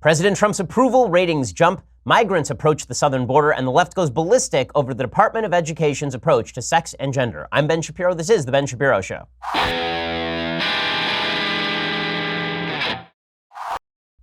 President Trump's approval ratings jump, migrants approach the southern border, and the left goes ballistic over the Department of Education's approach to sex and gender. I'm Ben Shapiro. This is The Ben Shapiro Show.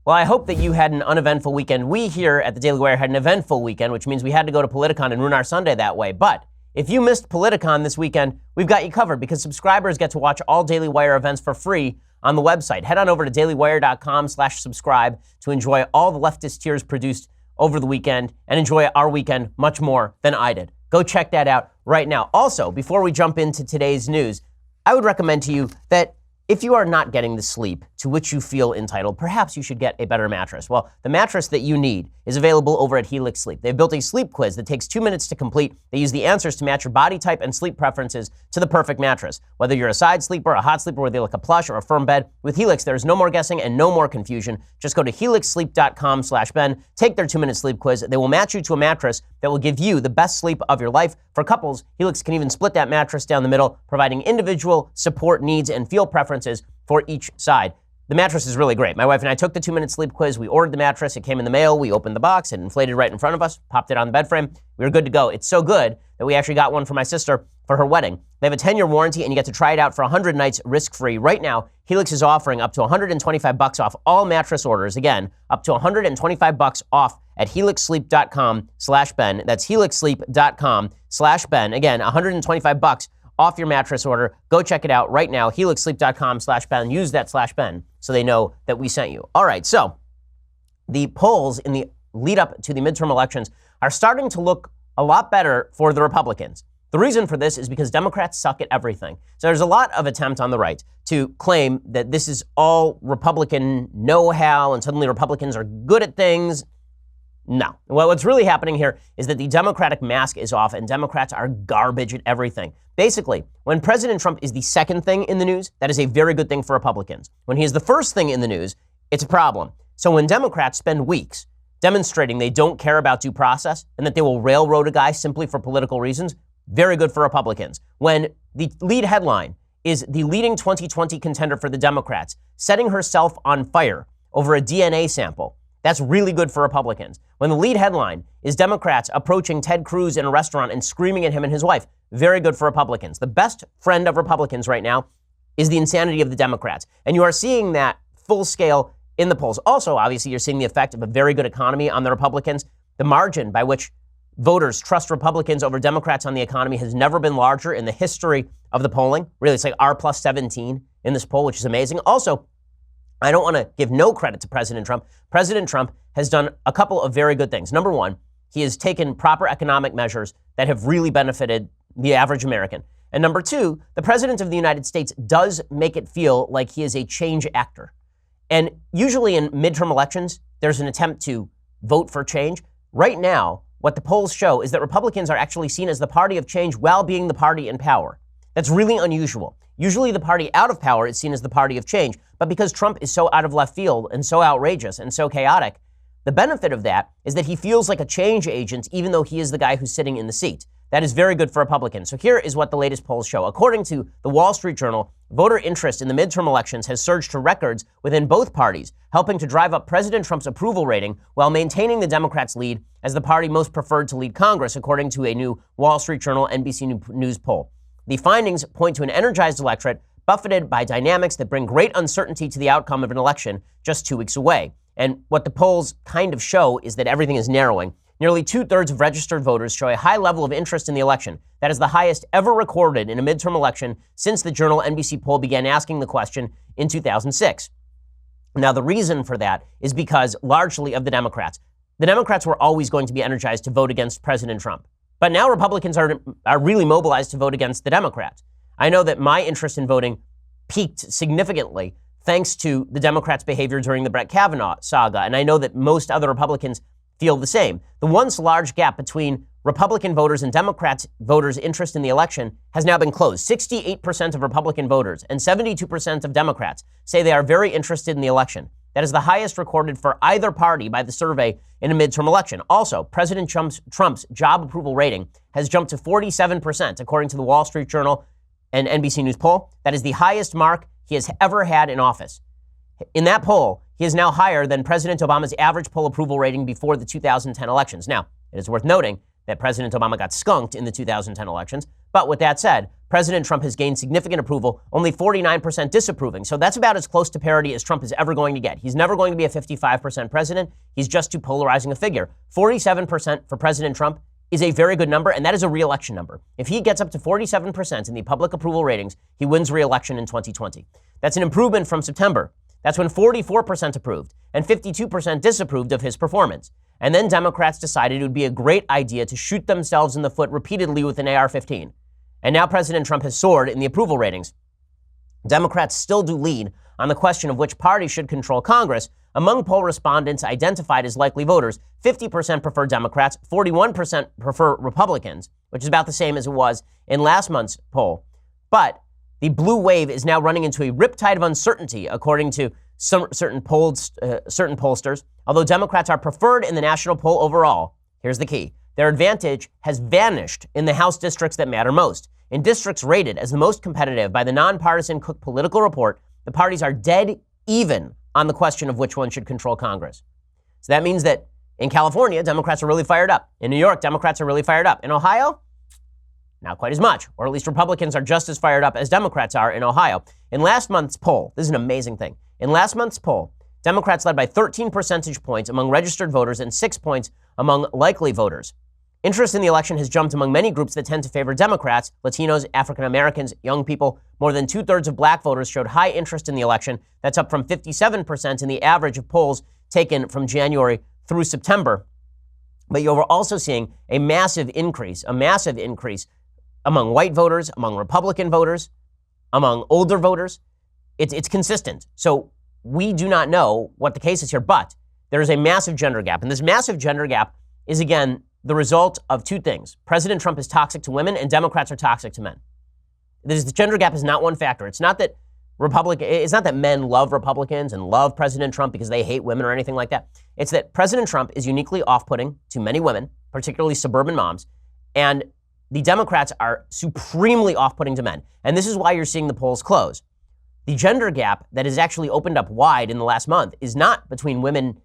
Well, I hope that you had an uneventful weekend. We here at the Daily Wire had an eventful weekend, which means we had to go to Politicon and ruin our Sunday that way. But if you missed Politicon this weekend, we've got you covered because subscribers get to watch all Daily Wire events for free on the website. Head on over to dailywire.com/subscribe to enjoy all the leftist tiers produced over the weekend and enjoy our weekend much more than I did. Go check that out right now. Also, before we jump into today's news, I would recommend to you that if you are not getting the sleep to which you feel entitled, perhaps you should get a better mattress. Well, the mattress that you need is available over at Helix Sleep. They've built a sleep quiz that takes 2 minutes to complete. They use the answers to match your body type and sleep preferences to the perfect mattress. Whether you're a side sleeper, a hot sleeper, whether you like a plush or a firm bed, with Helix, there's no more guessing and no more confusion. Just go to helixsleep.com/Ben, take their 2-minute sleep quiz. They will match you to a mattress that will give you the best sleep of your life. For couples, Helix can even split that mattress down the middle, providing individual support needs and feel preferences for each side. The mattress is really great. My wife and I took the 2-minute sleep quiz. We ordered the mattress. It came in the mail. We opened the box. It inflated right in front of us, popped it on the bed frame. We were good to go. It's so good that we actually got one for my sister for her wedding. They have a 10-year warranty, and you get to try it out for 100 nights risk-free. Right now, Helix is offering up to $125 off all mattress orders. Again, up to $125 off at helixsleep.com/Ben. That's helixsleep.com/Ben. Again, $125 off your mattress order. Go check it out right now, helixsleep.com/Ben. Use that /Ben so they know that we sent you. All right, so the polls in the lead up to the midterm elections are starting to look a lot better for the Republicans. The reason for this is because Democrats suck at everything. So there's a lot of attempt on the right to claim that this is all Republican know-how and suddenly Republicans are good at things. No. Well, what's really happening here is that the Democratic mask is off and Democrats are garbage at everything. Basically, when President Trump is the second thing in the news, that is a very good thing for Republicans. When he is the first thing in the news, it's a problem. So when Democrats spend weeks demonstrating they don't care about due process and that they will railroad a guy simply for political reasons, very good for Republicans. When the lead headline is the leading 2020 contender for the Democrats setting herself on fire over a DNA sample, that's really good for Republicans. When the lead headline is Democrats approaching Ted Cruz in a restaurant and screaming at him and his wife, very good for Republicans. The best friend of Republicans right now is the insanity of the Democrats. And you are seeing that full scale in the polls. Also, obviously, you're seeing the effect of a very good economy on the Republicans. The margin by which voters trust Republicans over Democrats on the economy has never been larger in the history of the polling. Really, it's like R+17 in this poll, which is amazing. Also, I don't want to give no credit to President Trump. President Trump has done a couple of very good things. Number one, he has taken proper economic measures that have really benefited the average American. And number two, the President of the United States does make it feel like he is a change actor. And usually in midterm elections, there's an attempt to vote for change. Right now, what the polls show is that Republicans are actually seen as the party of change while being the party in power. That's really unusual. Usually the party out of power is seen as the party of change. But because Trump is so out of left field and so outrageous and so chaotic, the benefit of that is that he feels like a change agent even though he is the guy who's sitting in the seat. That is very good for Republicans. So here is what the latest polls show. According to the Wall Street Journal, voter interest in the midterm elections has surged to records within both parties, helping to drive up President Trump's approval rating while maintaining the Democrats' lead as the party most preferred to lead Congress, according to a new Wall Street Journal NBC News poll. The findings point to an energized electorate buffeted by dynamics that bring great uncertainty to the outcome of an election just 2 weeks away. And what the polls kind of show is that everything is narrowing. Nearly 2/3 of registered voters show a high level of interest in the election. That is the highest ever recorded in a midterm election since the Journal NBC poll began asking the question in 2006. Now, the reason for that is because largely of the Democrats. The Democrats were always going to be energized to vote against President Trump. But now Republicans are really mobilized to vote against the Democrats. I know that my interest in voting peaked significantly thanks to the Democrats' behavior during the Brett Kavanaugh saga, and I know that most other Republicans feel the same. The once large gap between Republican voters and Democrats voters' interest in the election has now been closed. 68% of Republican voters and 72% of Democrats say they are very interested in the election. That is the highest recorded for either party by the survey in a midterm election. Also, President Trump's job approval rating has jumped to 47%, according to the Wall Street Journal and NBC News poll. That is the highest mark he has ever had in office. In that poll, he is now higher than President Obama's average poll approval rating before the 2010 elections. Now, it is worth noting that President Obama got skunked in the 2010 elections. But with that said, President Trump has gained significant approval, only 49% disapproving. So that's about as close to parity as Trump is ever going to get. He's never going to be a 55% president. He's just too polarizing a figure. 47% for President Trump is a very good number, and that is a re-election number. If he gets up to 47% in the public approval ratings, he wins re-election in 2020. That's an improvement from September. That's when 44% approved and 52% disapproved of his performance. And then Democrats decided it would be a great idea to shoot themselves in the foot repeatedly with an AR-15. And now President Trump has soared in the approval ratings. Democrats still do lead on the question of which party should control Congress. Among poll respondents identified as likely voters, 50% prefer Democrats, 41% prefer Republicans, which is about the same as it was in last month's poll. But the blue wave is now running into a riptide of uncertainty, according to certain pollsters. Although Democrats are preferred in the national poll overall, here's the key. Their advantage has vanished in the House districts that matter most. In districts rated as the most competitive by the nonpartisan Cook Political Report, the parties are dead even on the question of which one should control Congress. So that means that in California, Democrats are really fired up. In New York, Democrats are really fired up. In Ohio, not quite as much, or at least Republicans are just as fired up as Democrats are in Ohio. In last month's poll, this is an amazing thing. In last month's poll, Democrats led by 13 percentage points among registered voters and 6 points among likely voters. Interest in the election has jumped among many groups that tend to favor Democrats, Latinos, African Americans, young people. More than 2/3 of black voters showed high interest in the election. That's up from 57% in the average of polls taken from January through September. But you're also seeing a massive increase among white voters, among Republican voters, among older voters. It's consistent. So we do not know what the case is here, but there is a massive gender gap. And this massive gender gap is, again, the result of two things. President Trump is toxic to women and Democrats are toxic to men. The gender gap is not one factor. It's not that men love Republicans and love President Trump because they hate women or anything like that. It's that President Trump is uniquely off-putting to many women, particularly suburban moms, and the Democrats are supremely off-putting to men. And this is why you're seeing the polls close. The gender gap that has actually opened up wide in the last month is not between women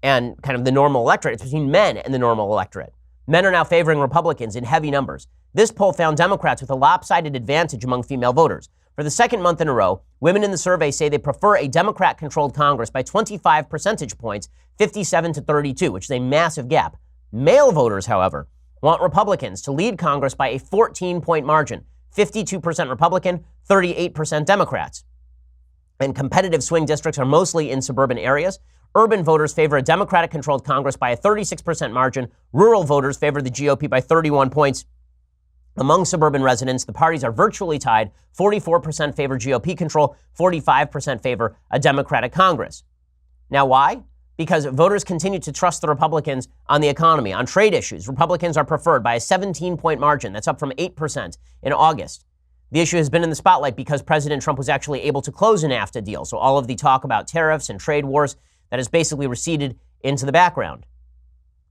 and kind of the normal electorate. It's between men and the normal electorate. Men are now favoring Republicans in heavy numbers. This poll found Democrats with a lopsided advantage among female voters. For the second month in a row, women in the survey say they prefer a Democrat-controlled Congress by 25 percentage points, 57 to 32, which is a massive gap. Male voters, however, want Republicans to lead Congress by a 14-point margin, 52% Republican, 38% Democrats. And competitive swing districts are mostly in suburban areas. Urban voters favor a Democratic-controlled Congress by a 36% margin. Rural voters favor the GOP by 31 points. Among suburban residents, the parties are virtually tied. 44% favor GOP control, 45% favor a Democratic Congress. Now, why? Because voters continue to trust the Republicans on the economy. On trade issues, Republicans are preferred by a 17-point margin. That's up from 8% in August. The issue has been in the spotlight because President Trump was actually able to close a NAFTA deal. So all of the talk about tariffs and trade wars, that has basically receded into the background.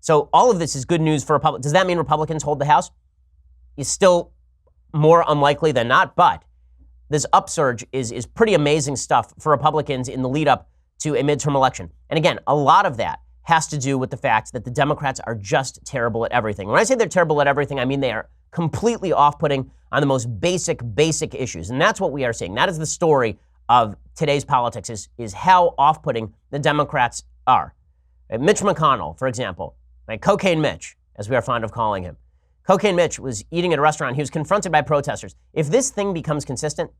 So all of this is good news for Republicans. Does that mean Republicans hold the House? Is still more unlikely than not, but this upsurge is pretty amazing stuff for Republicans in the lead up to a midterm election. And again, a lot of that has to do with the fact that the Democrats are just terrible at everything. When I say they're terrible at everything, I mean they are completely off-putting on the most basic issues. And that's what we are seeing. That is the story of today's politics, is how off-putting the Democrats are. Mitch McConnell, for example, like Cocaine Mitch, as we are fond of calling him. Cocaine Mitch was eating at a restaurant. He was confronted by protesters. If this thing becomes consistent,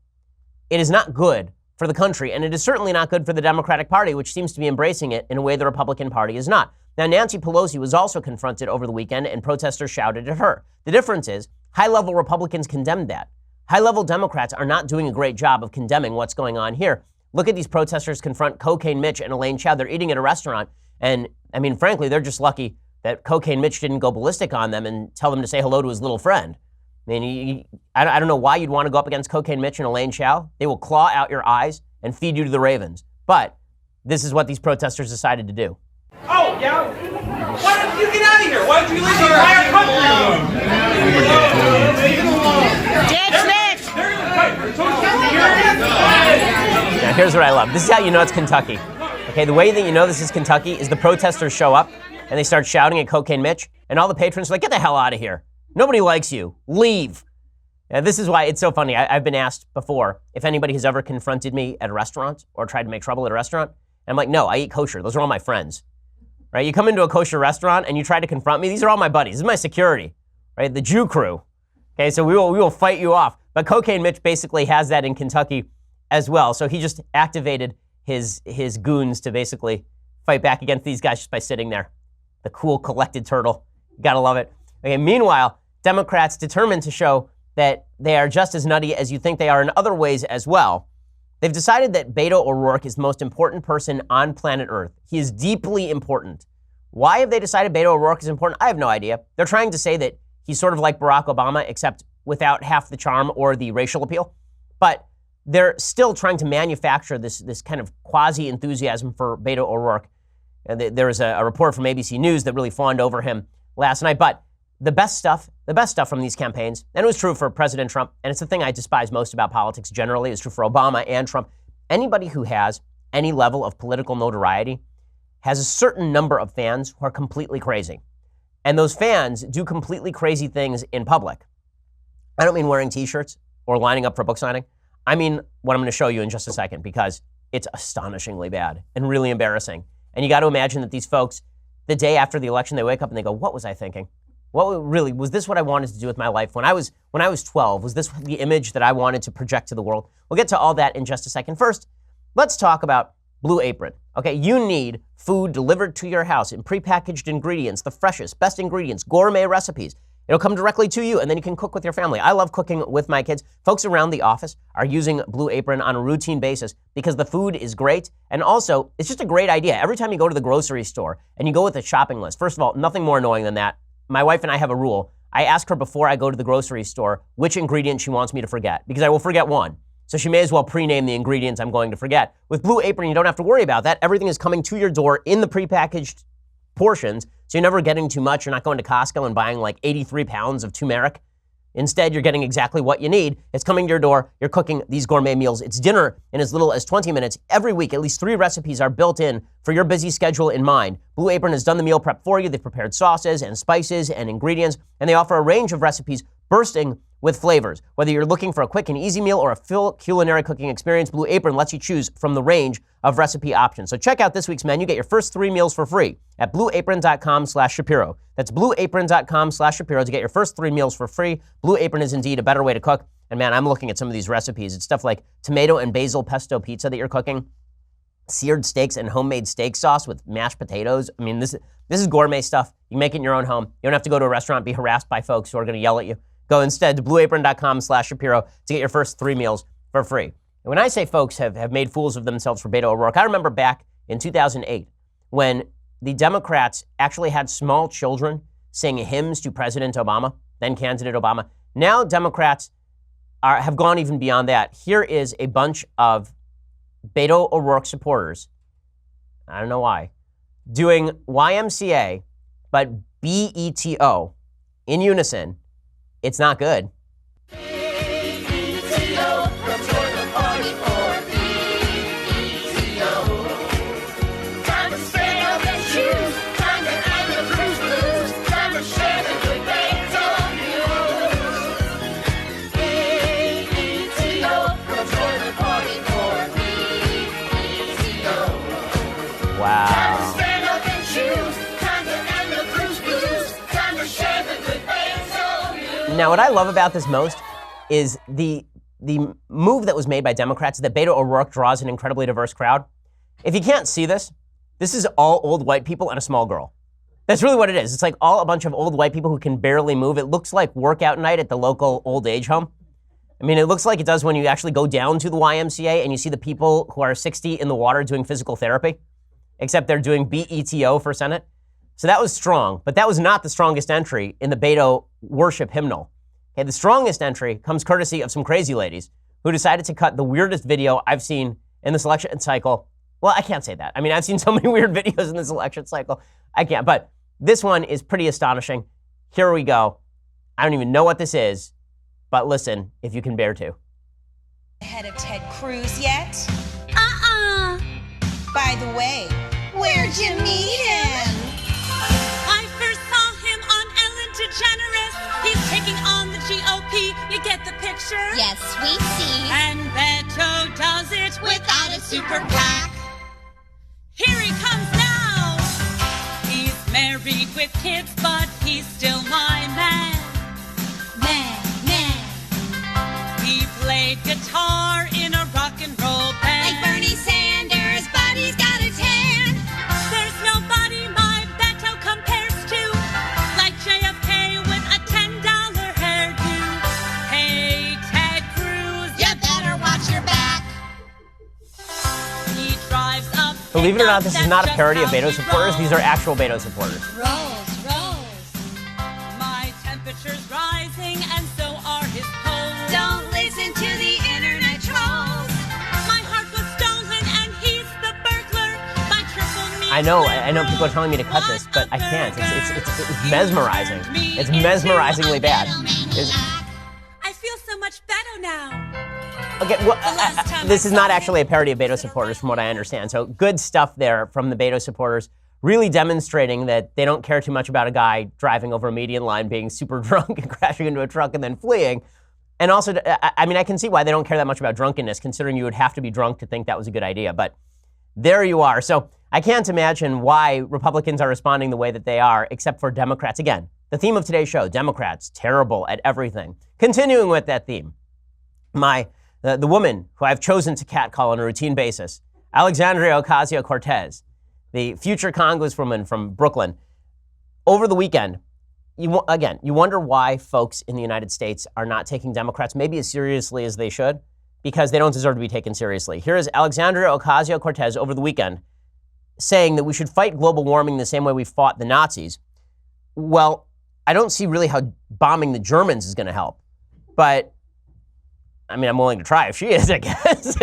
it is not good for the country, and it is certainly not good for the Democratic Party, which seems to be embracing it in a way the Republican Party is not. Now, Nancy Pelosi was also confronted over the weekend, and protesters shouted at her. The difference is, high-level Republicans condemned that. High-level Democrats are not doing a great job of condemning what's going on here. Look at these protesters confront Cocaine Mitch and Elaine Chao. They're eating at a restaurant, and, I mean, frankly, they're just lucky that Cocaine Mitch didn't go ballistic on them and tell them to say hello to his little friend. I mean, I don't know why you'd want to go up against Cocaine Mitch and Elaine Chao. They will claw out your eyes and feed you to the ravens. But this is what these protesters decided to do. Oh, yeah? Why don't you get out of here? Why don't you leave the entire country? Now, here's what I love. This is how you know it's Kentucky. Okay, the way that you know this is Kentucky is the protesters show up and they start shouting at Cocaine Mitch, and all the patrons are like, get the hell out of here. Nobody likes you. Leave. And this is why it's so funny. I've been asked before if anybody has ever confronted me at a restaurant or tried to make trouble at a restaurant. And I'm like, no, I eat kosher. Those are all my friends. Right? You come into a kosher restaurant and you try to confront me. These are all my buddies. This is my security. Right? The Jew crew. Okay, so we will fight you off. But Cocaine Mitch basically has that in Kentucky as well. So he just activated his goons to basically fight back against these guys just by sitting there. The cool, collected turtle. You gotta love it. Okay, meanwhile, Democrats determined to show that they are just as nutty as you think they are in other ways as well. They've decided that Beto O'Rourke is the most important person on planet Earth. He is deeply important. Why have they decided Beto O'Rourke is important? I have no idea. They're trying to say that he's sort of like Barack Obama, except without half the charm or the racial appeal. But they're still trying to manufacture this kind of quasi-enthusiasm for Beto O'Rourke. There was a report from ABC News that really fawned over him last night. But the best stuff from these campaigns, and it was true for President Trump, and it's the thing I despise most about politics generally, it's true for Obama and Trump. Anybody who has any level of political notoriety has a certain number of fans who are completely crazy. And those fans do completely crazy things in public. I don't mean wearing t-shirts or lining up for book signing. I mean what I'm going to show you in just a second, because it's astonishingly bad and really embarrassing. And you got to imagine that these folks, the day after the election, they wake up and they go, what was I thinking? What really, was this what I wanted to do with my life? When I was 12, was this the image that I wanted to project to the world? We'll get to all that in just a second. First, let's talk about Blue Apron. Okay, you need food delivered to your house in prepackaged ingredients, the freshest, best ingredients, gourmet recipes. It'll come directly to you, and then you can cook with your family. I love cooking with my kids. Folks around the office are using Blue Apron on a routine basis because the food is great, and also, it's just a great idea. Every time you go to the grocery store and you go with a shopping list, first of all, nothing more annoying than that. My wife and I have a rule. I ask her before I go to the grocery store which ingredient she wants me to forget, because I will forget one. So she may as well pre-name the ingredients I'm going to forget. With Blue Apron, you don't have to worry about that. Everything is coming to your door in the prepackaged portions, so you're never getting too much. You're not going to Costco and buying like 83 pounds of turmeric. Instead, you're getting exactly what you need. It's coming to your door. You're cooking these gourmet meals. It's dinner in as little as 20 minutes. Every week, at least 3 recipes are built in for your busy schedule in mind. Blue Apron has done the meal prep for you. They've prepared sauces and spices and ingredients, and they offer a range of recipes bursting with flavors. Whether you're looking for a quick and easy meal or a full culinary cooking experience, Blue Apron lets you choose from the range of recipe options. So check out this week's menu. Get your first 3 meals for free at blueapron.com/Shapiro. That's blueapron.com/Shapiro to get your first 3 meals for free. Blue Apron is indeed a better way to cook. And man, I'm looking at some of these recipes. It's stuff like tomato and basil pesto pizza that you're cooking, seared steaks and homemade steak sauce with mashed potatoes. I mean, this is gourmet stuff. You make it in your own home. You don't have to go to a restaurant and be harassed by folks who are going to yell at you. Go instead to blueapron.com/Shapiro to get your first 3 meals for free. And when I say folks have made fools of themselves for Beto O'Rourke, I remember back in 2008 when the Democrats actually had small children sing hymns to President Obama, then candidate Obama. Now Democrats have gone even beyond that. Here is a bunch of Beto O'Rourke supporters, I don't know why, doing YMCA, but BETO in unison. It's not good. Now, what I love about this most is the move that was made by Democrats, that Beto O'Rourke draws an incredibly diverse crowd. If you can't see this is all old white people and a small girl. That's really what it is. It's like all a bunch of old white people who can barely move. It looks like workout night at the local old age home. I mean, it looks like it does when you actually go down to the YMCA and you see the people who are 60 in the water doing physical therapy, except they're doing BETO for Senate. So that was strong, but that was not the strongest entry in the Beto worship hymnal. Okay, the strongest entry comes courtesy of some crazy ladies who decided to cut the weirdest video I've seen in this election cycle. Well, I can't say that. I mean, I've seen so many weird videos in this election cycle. I can't, but this one is pretty astonishing. Here we go. I don't even know what this is, but listen, if you can bear to. Ahead of Ted Cruz yet? By the way, where'd you meet him? I first saw him on Ellen DeGeneres. He's taking on the GOP. You get the picture? Yes, we see. And Beto does it without a super PAC. Here he comes now. He's married with kids, but he's still my man. Man. He played guitar in a rock and roll band. Like Bernie Sanders, but he's got a tan. There's nobody my Beto compares to, like JFK with a $10 hairdo. Hey, Ted Cruz, You better watch your back. he drives up. Believe it or not, this is not a parody of Beto supporters. These are actual Beto supporters. Rolls. My temperature's rising, and so are his polls. Don't listen to the internet trolls. My heart was stolen, and he's the burglar by triple me. I know people are telling me to cut this, but I can't. It's mesmerizing. It's mesmerizingly bad. I feel so much better now. Okay, well, this is not actually a parody of Beto supporters from what I understand. So good stuff there from the Beto supporters, really demonstrating that they don't care too much about a guy driving over a median line, being super drunk and crashing into a truck and then fleeing. And also, I mean, I can see why they don't care that much about drunkenness, considering you would have to be drunk to think that was a good idea. But there you are. So I can't imagine why Republicans are responding the way that they are, except for Democrats. Again, the theme of today's show, Democrats, terrible at everything. Continuing with that theme, the woman who I've chosen to catcall on a routine basis, Alexandria Ocasio-Cortez, the future congresswoman from Brooklyn, over the weekend, you wonder why folks in the United States are not taking Democrats maybe as seriously as they should, because they don't deserve to be taken seriously. Here is Alexandria Ocasio-Cortez over the weekend saying that we should fight global warming the same way we fought the Nazis. Well, I don't see really how bombing the Germans is going to help, but I mean, I'm willing to try if she is, I guess.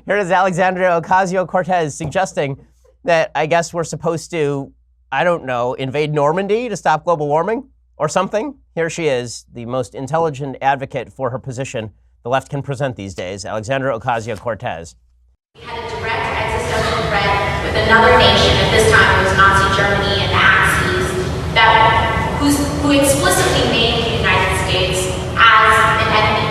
Here is Alexandria Ocasio-Cortez suggesting that I guess we're supposed to, I don't know, invade Normandy to stop global warming or something. Here she is, the most intelligent advocate for her position the left can present these days, Alexandria Ocasio-Cortez. We had a direct existential threat with another nation, at this time it was Nazi Germany and the Axis, who explicitly named the United States as an enemy.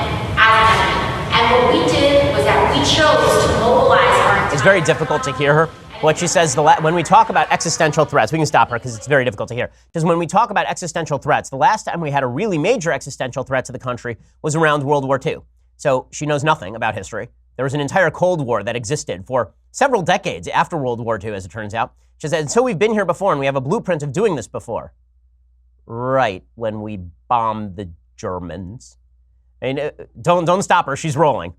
And what we did was that we chose to mobilize our... It's very difficult to hear her. What she says, when we talk about existential threats, we can stop her because it's very difficult to hear. Because when we talk about existential threats, the last time we had a really major existential threat to the country was around World War II. So she knows nothing about history. There was an entire Cold War that existed for several decades after World War II, as it turns out. She said, and so we've been here before and we have a blueprint of doing this before. Right, when we bombed the Germans. I mean, don't stop her, she's rolling.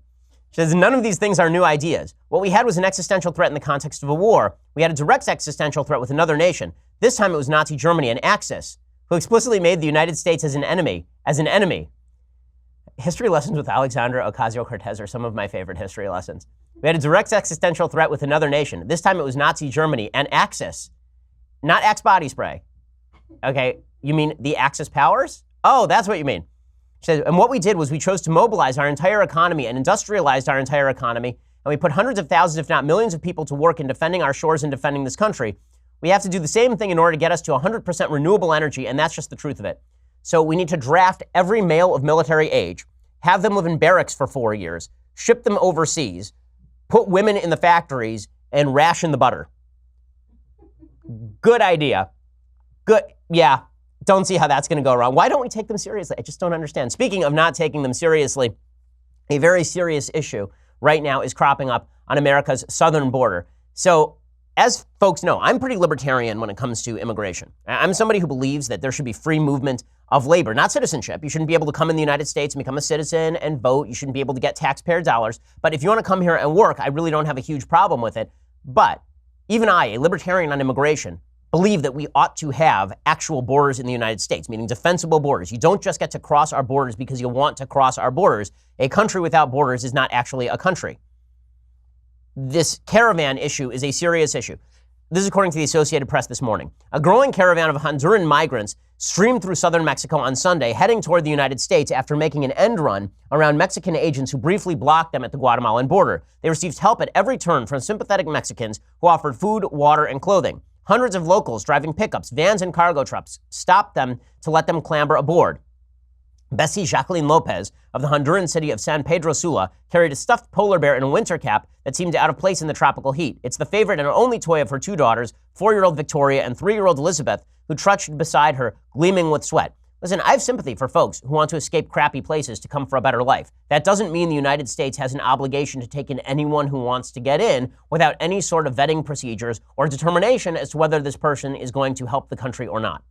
She says, none of these things are new ideas. What we had was an existential threat in the context of a war. We had a direct existential threat with another nation. This time it was Nazi Germany and Axis, who explicitly made the United States as an enemy. History lessons with Alexandria Ocasio-Cortez are some of my favorite history lessons. We had a direct existential threat with another nation. This time it was Nazi Germany and Axis, not Axe body spray. Okay, you mean the Axis powers? Oh, that's what you mean. She said, and what we did was we chose to mobilize our entire economy and industrialized our entire economy, and we put hundreds of thousands, if not millions of people to work in defending our shores and defending this country. We have to do the same thing in order to get us to 100% renewable energy, and that's just the truth of it. So we need to draft every male of military age, have them live in barracks for 4 years, ship them overseas, put women in the factories, and ration the butter. Good idea. Good, yeah. Don't see how that's going to go wrong. Why don't we take them seriously? I just don't understand. Speaking of not taking them seriously, a very serious issue right now is cropping up on America's southern border. So, as folks know, I'm pretty libertarian when it comes to immigration. I'm somebody who believes that there should be free movement of labor, not citizenship. You shouldn't be able to come in the United States and become a citizen and vote. You shouldn't be able to get taxpayer dollars. But if you want to come here and work, I really don't have a huge problem with it. But even I, a libertarian on immigration, believe that we ought to have actual borders in the United States, meaning defensible borders. You don't just get to cross our borders because you want to cross our borders. A country without borders is not actually a country. This caravan issue is a serious issue. This is according to the Associated Press this morning. A growing caravan of Honduran migrants streamed through southern Mexico on Sunday, heading toward the United States after making an end run around Mexican agents who briefly blocked them at the Guatemalan border. They received help at every turn from sympathetic Mexicans who offered food, water, and clothing. Hundreds of locals driving pickups, vans, and cargo trucks stopped them to let them clamber aboard. Bessie Jacqueline Lopez of the Honduran city of San Pedro Sula carried a stuffed polar bear in a winter cap that seemed out of place in the tropical heat. It's the favorite and only toy of her two daughters, 4-year-old Victoria and 3-year-old Elizabeth, who trudged beside her, gleaming with sweat. Listen, I have sympathy for folks who want to escape crappy places to come for a better life. That doesn't mean the United States has an obligation to take in anyone who wants to get in without any sort of vetting procedures or determination as to whether this person is going to help the country or not.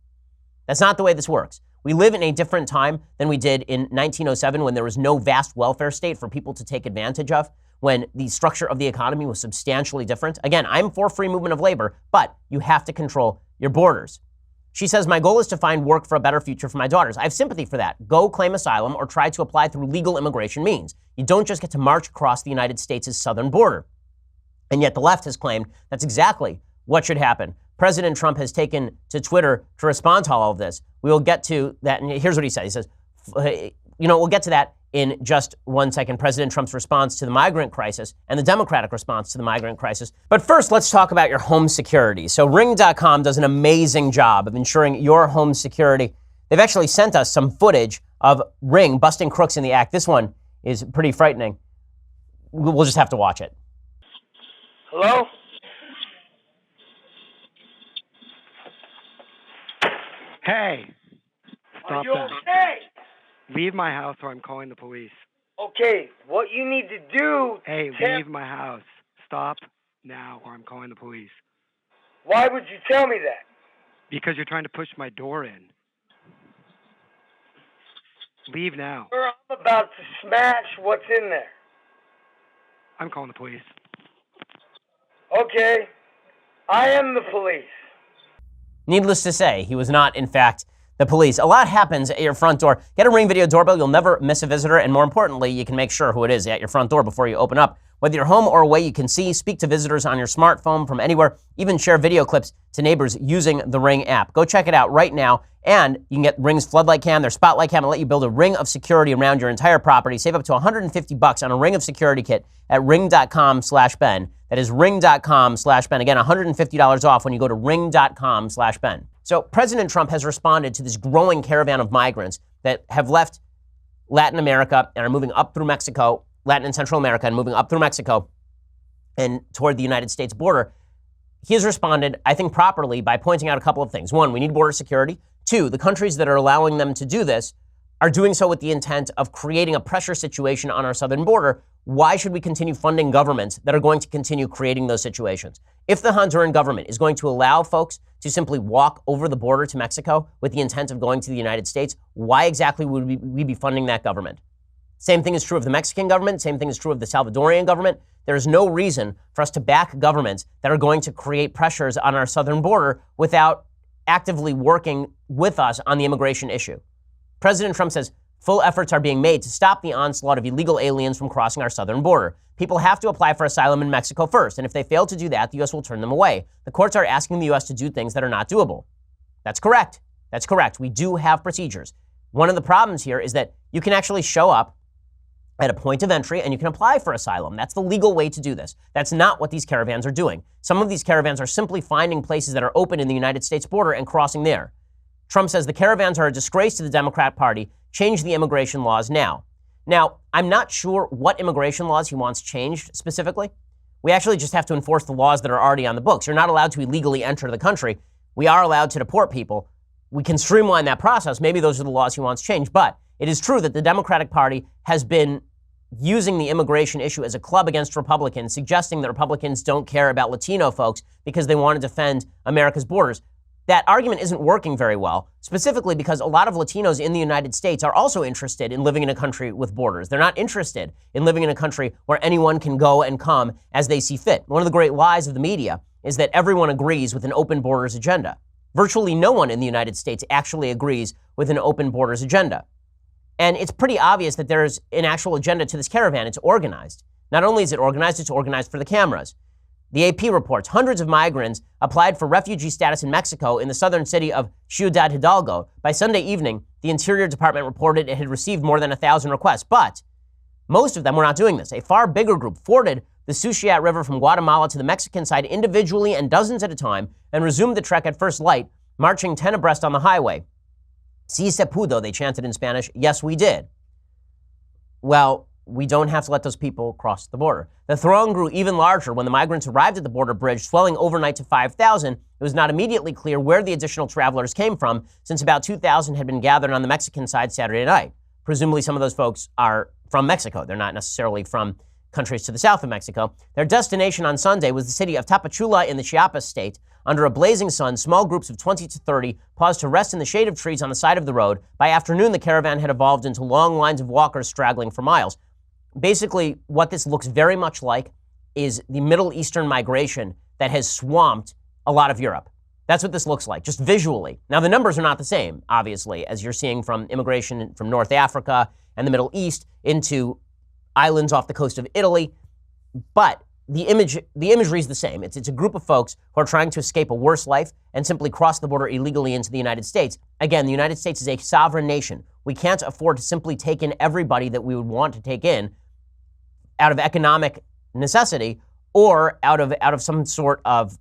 That's not the way this works. We live in a different time than we did in 1907 when there was no vast welfare state for people to take advantage of, when the structure of the economy was substantially different. Again, I'm for free movement of labor, but you have to control your borders. She says, my goal is to find work for a better future for my daughters. I have sympathy for that. Go claim asylum or try to apply through legal immigration means. You don't just get to march across the United States' southern border. And yet the left has claimed that's exactly what should happen. President Trump has taken to Twitter to respond to all of this. We will get to that. And here's what he said. He says, we'll get to that in just 1 second. President Trump's response to the migrant crisis and the Democratic response to the migrant crisis. But first, let's talk about your home security. So Ring.com does an amazing job of ensuring your home security. They've actually sent us some footage of Ring busting crooks in the act. This one is pretty frightening. We'll just have to watch it. Hello? Hey, stop you that. okay? Leave my house or I'm calling the police. Okay, what you need to do, Hey, Tim, leave my house. Stop now or I'm calling the police. why would you tell me that? Because you're trying to push my door in. Leave now. Sir, I'm about to smash what's in there. I'm calling the police. Okay, I am the police. Needless to say, he was not, in fact, the police. A lot happens at your front door. Get a Ring Video doorbell. You'll never miss a visitor. And more importantly, you can make sure who it is at your front door before you open up. Whether you're home or away, you can see, speak to visitors on your smartphone from anywhere, even share video clips to neighbors using the Ring app. Go check it out right now. And you can get Ring's floodlight cam, their spotlight cam, and let you build a ring of security around your entire property. Save up to $150 on a ring of security kit at ring.com/Ben. That is ring.com/Ben. Again, $150 off when you go to ring.com/Ben. So President Trump has responded to this growing caravan of migrants that have left Latin America and are moving up through Mexico, Latin and Central America, and moving up through Mexico and toward the United States border. He has responded, I think, properly by pointing out a couple of things. One, we need border security. Two, the countries that are allowing them to do this are doing so with the intent of creating a pressure situation on our southern border. Why should we continue funding governments that are going to continue creating those situations? If the Honduran government is going to allow folks to simply walk over the border to Mexico with the intent of going to the United States, why exactly would we be funding that government? Same thing is true of the Mexican government. Same thing is true of the Salvadorian government. There is no reason for us to back governments that are going to create pressures on our southern border without actively working with us on the immigration issue. President Trump says full efforts are being made to stop the onslaught of illegal aliens from crossing our southern border. People have to apply for asylum in Mexico first, and if they fail to do that, the U.S. will turn them away. The courts are asking the U.S. to do things that are not doable. That's correct. That's correct. We do have procedures. One of the problems here is that you can actually show up at a point of entry and you can apply for asylum. That's the legal way to do this. That's not what these caravans are doing. Some of these caravans are simply finding places that are open in the United States border and crossing there. Trump says the caravans are a disgrace to the Democrat Party. Change the immigration laws now. Now, I'm not sure what immigration laws he wants changed specifically. We actually just have to enforce the laws that are already on the books. You're not allowed to illegally enter the country. We are allowed to deport people. We can streamline that process. Maybe those are the laws he wants changed. But it is true that the Democratic Party has been using the immigration issue as a club against Republicans, suggesting that Republicans don't care about Latino folks because they want to defend America's borders. That argument isn't working very well, specifically because a lot of Latinos in the United States are also interested in living in a country with borders. They're not interested in living in a country where anyone can go and come as they see fit. One of the great lies of the media is that everyone agrees with an open borders agenda. Virtually no one in the United States actually agrees with an open borders agenda. And it's pretty obvious that there's an actual agenda to this caravan. It's organized. Not only is it organized, it's organized for the cameras. The AP reports hundreds of migrants applied for refugee status in Mexico in the southern city of Ciudad Hidalgo. By Sunday evening, the Interior Department reported it had received more than 1,000 requests, but most of them were not doing this. A far bigger group forded the Suchiat River from Guatemala to the Mexican side individually and dozens at a time and resumed the trek at first light, marching 10 abreast on the highway. Si se pudo, they chanted in Spanish. Yes, we did. Well, we don't have to let those people cross the border. The throng grew even larger when the migrants arrived at the border bridge, swelling overnight to 5,000. It was not immediately clear where the additional travelers came from, since about 2,000 had been gathered on the Mexican side Saturday night. Presumably some of those folks are from Mexico. They're not necessarily from countries to the south of Mexico. Their destination on Sunday was the city of Tapachula in the Chiapas state. Under a blazing sun, small groups of 20 to 30 paused to rest in the shade of trees on the side of the road. By afternoon, the caravan had evolved into long lines of walkers straggling for miles. Basically, what this looks very much like is the Middle Eastern migration that has swamped a lot of Europe. That's what this looks like, just visually. Now, the numbers are not the same, obviously, as you're seeing from immigration from North Africa and the Middle East into islands off the coast of Italy, but the imagery is the same. It's a group of folks who are trying to escape a worse life and simply cross the border illegally into the United States. Again, the United States is a sovereign nation. We can't afford to simply take in everybody that we would want to take in out of economic necessity or out of some sort of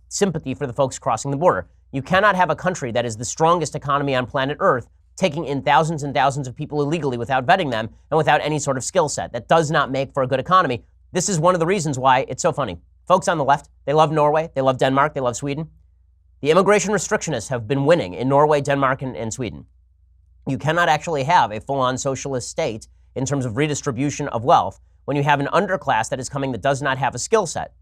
sympathy for the folks crossing the border. You cannot have a country that is the strongest economy on planet Earth taking in thousands and thousands of people illegally without vetting them and without any sort of skill set. That does not make for a good economy. This is one of the reasons why it's so funny. Folks on the left, they love Norway, they love Denmark, they love Sweden. The immigration restrictionists have been winning in Norway, Denmark, and Sweden. You cannot actually have a full-on socialist state in terms of redistribution of wealth when you have an underclass that is coming that does not have a skill set.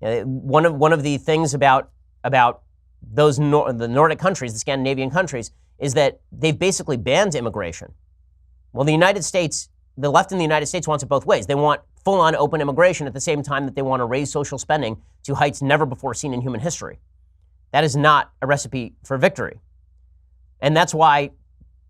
One of the things about the Nordic countries, the Scandinavian countries, is that they've basically banned immigration. Well, the United States, the left in the United States wants it both ways. They want full-on open immigration at the same time that they want to raise social spending to heights never before seen in human history. That is not a recipe for victory. And that's why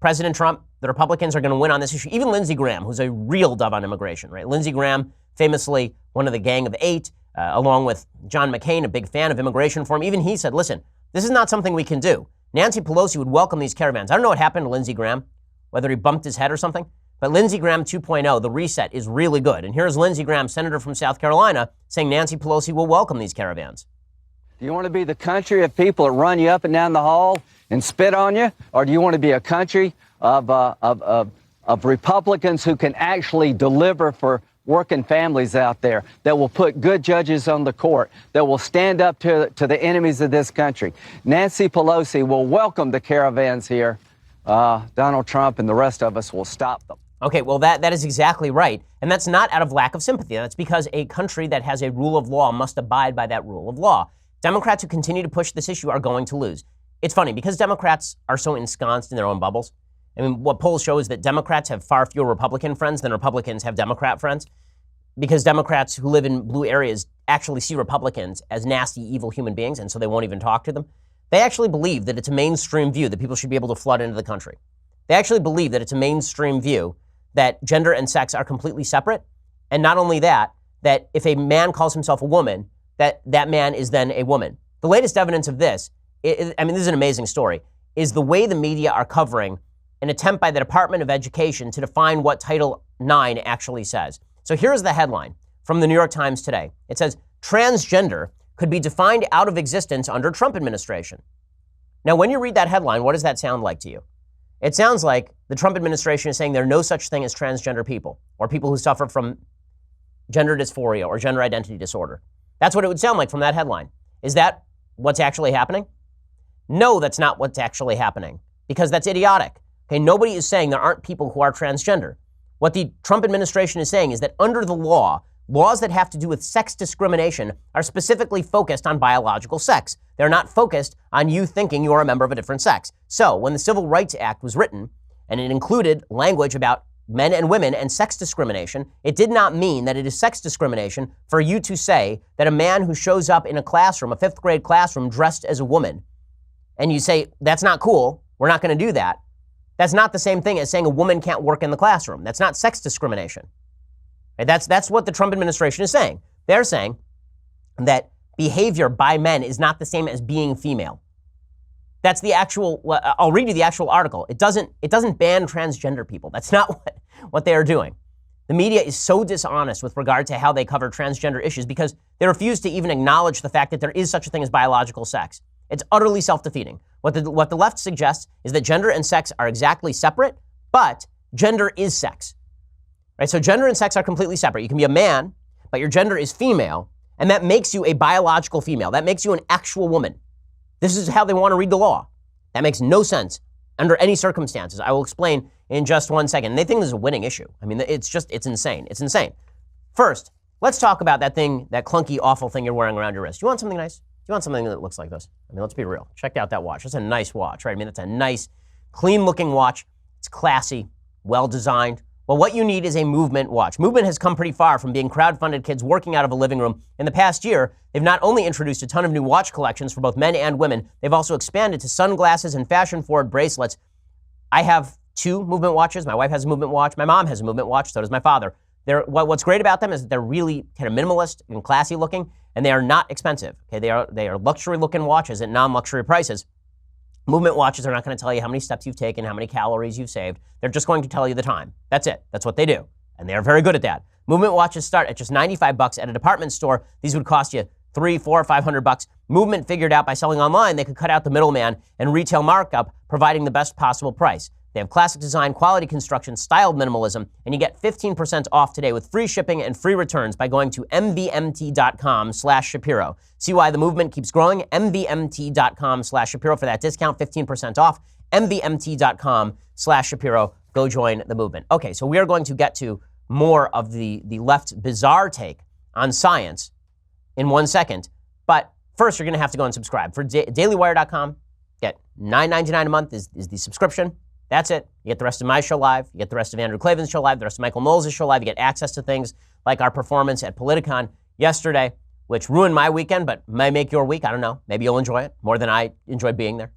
President Trump, the Republicans are going to win on this issue. Even Lindsey Graham, who's a real dove on immigration, right? Lindsey Graham, famously one of the Gang of Eight, along with John McCain, a big fan of immigration reform. Even he said, listen, this is not something we can do. Nancy Pelosi would welcome these caravans. I don't know what happened to Lindsey Graham, whether he bumped his head or something, but Lindsey Graham 2.0, the reset, is really good. And here's Lindsey Graham, senator from South Carolina, saying Nancy Pelosi will welcome these caravans. Do you want to be the country of people that run you up and down the hall and spit on you? Or do you want to be a country of Republicans who can actually deliver for working families out there, that will put good judges on the court, that will stand up to the enemies of this country? Nancy Pelosi will welcome the caravans here. Donald Trump and the rest of us will stop them. Okay, well, that is exactly right. And that's not out of lack of sympathy. That's because a country that has a rule of law must abide by that rule of law. Democrats who continue to push this issue are going to lose. It's funny, because Democrats are so ensconced in their own bubbles. I mean, what polls show is that Democrats have far fewer Republican friends than Republicans have Democrat friends, because Democrats who live in blue areas actually see Republicans as nasty, evil human beings, and so they won't even talk to them. They actually believe that it's a mainstream view that people should be able to flood into the country. They actually believe that it's a mainstream view that gender and sex are completely separate, and not only that, that if a man calls himself a woman, that man is then a woman. The latest evidence of this, this is an amazing story, is the way the media are covering an attempt by the Department of Education to define what Title IX actually says. So here's the headline from the New York Times today. It says, transgender could be defined out of existence under Trump administration. Now, when you read that headline, what does that sound like to you? It sounds like the Trump administration is saying there are no such thing as transgender people or people who suffer from gender dysphoria or gender identity disorder. That's what it would sound like from that headline. Is that what's actually happening? No, that's not what's actually happening, because that's idiotic. Okay, nobody is saying there aren't people who are transgender. What the Trump administration is saying is that under the law, laws that have to do with sex discrimination are specifically focused on biological sex. They're not focused on you thinking you are a member of a different sex. So when the Civil Rights Act was written, and it included language about men and women and sex discrimination, it did not mean that it is sex discrimination for you to say that a man who shows up in a classroom, a fifth grade classroom, dressed as a woman, and you say, that's not cool, we're not going to do that. That's not the same thing as saying a woman can't work in the classroom. That's not sex discrimination. Right? That's what the Trump administration is saying. They're saying that behavior by men is not the same as being female. That's the actual, I'll read you the actual article. It doesn't ban transgender people. That's not what they are doing. The media is so dishonest with regard to how they cover transgender issues because they refuse to even acknowledge the fact that there is such a thing as biological sex. It's utterly self-defeating. What the left suggests is that gender and sex are exactly separate, but gender is sex. Right? So gender and sex are completely separate. You can be a man, but your gender is female, and that makes you a biological female. That makes you an actual woman. This is how they want to read the law. That makes no sense under any circumstances. I will explain in just 1 second. And they think this is a winning issue. I mean, it's insane. It's insane. First, let's talk about that thing, that clunky, awful thing you're wearing around your wrist. You want something nice? You want something that looks like this? I mean, let's be real. Check out that watch. That's a nice watch, right? I mean, that's a nice, clean-looking watch. It's classy, well-designed. Well, what you need is a Movement watch. Movement has come pretty far from being crowd-funded kids working out of a living room. In the past year, they've not only introduced a ton of new watch collections for both men and women, they've also expanded to sunglasses and fashion-forward bracelets. I have 2 Movement watches. My wife has a Movement watch. My mom has a Movement watch. So does my father. What's great about them is that they're really kind of minimalist and classy looking, and they are not expensive. Okay, they are luxury-looking watches at non-luxury prices. Movement watches are not going to tell you how many steps you've taken, how many calories you've saved. They're just going to tell you the time. That's it. That's what they do. And they are very good at that. Movement watches start at just $95 at a department store. These would cost you $300, $400, $500. Movement figured out by selling online, they could cut out the middleman and retail markup, providing the best possible price. They have classic design, quality construction, styled minimalism, and you get 15% off today with free shipping and free returns by going to mvmt.com/Shapiro. See why the movement keeps growing? mvmt.com/Shapiro for that discount, 15% off. mvmt.com/Shapiro. Go join the movement. Okay, so we are going to get to more of the left's bizarre take on science in 1 second. But first, you're going to have to go and subscribe. For dailywire.com, get $9.99 a month is the subscription. That's it. You get the rest of my show live. You get the rest of Andrew Klavan's show live, the rest of Michael Knowles' show live. You get access to things like our performance at Politicon yesterday, which ruined my weekend, but may make your week. I don't know. Maybe you'll enjoy it more than I enjoyed being there.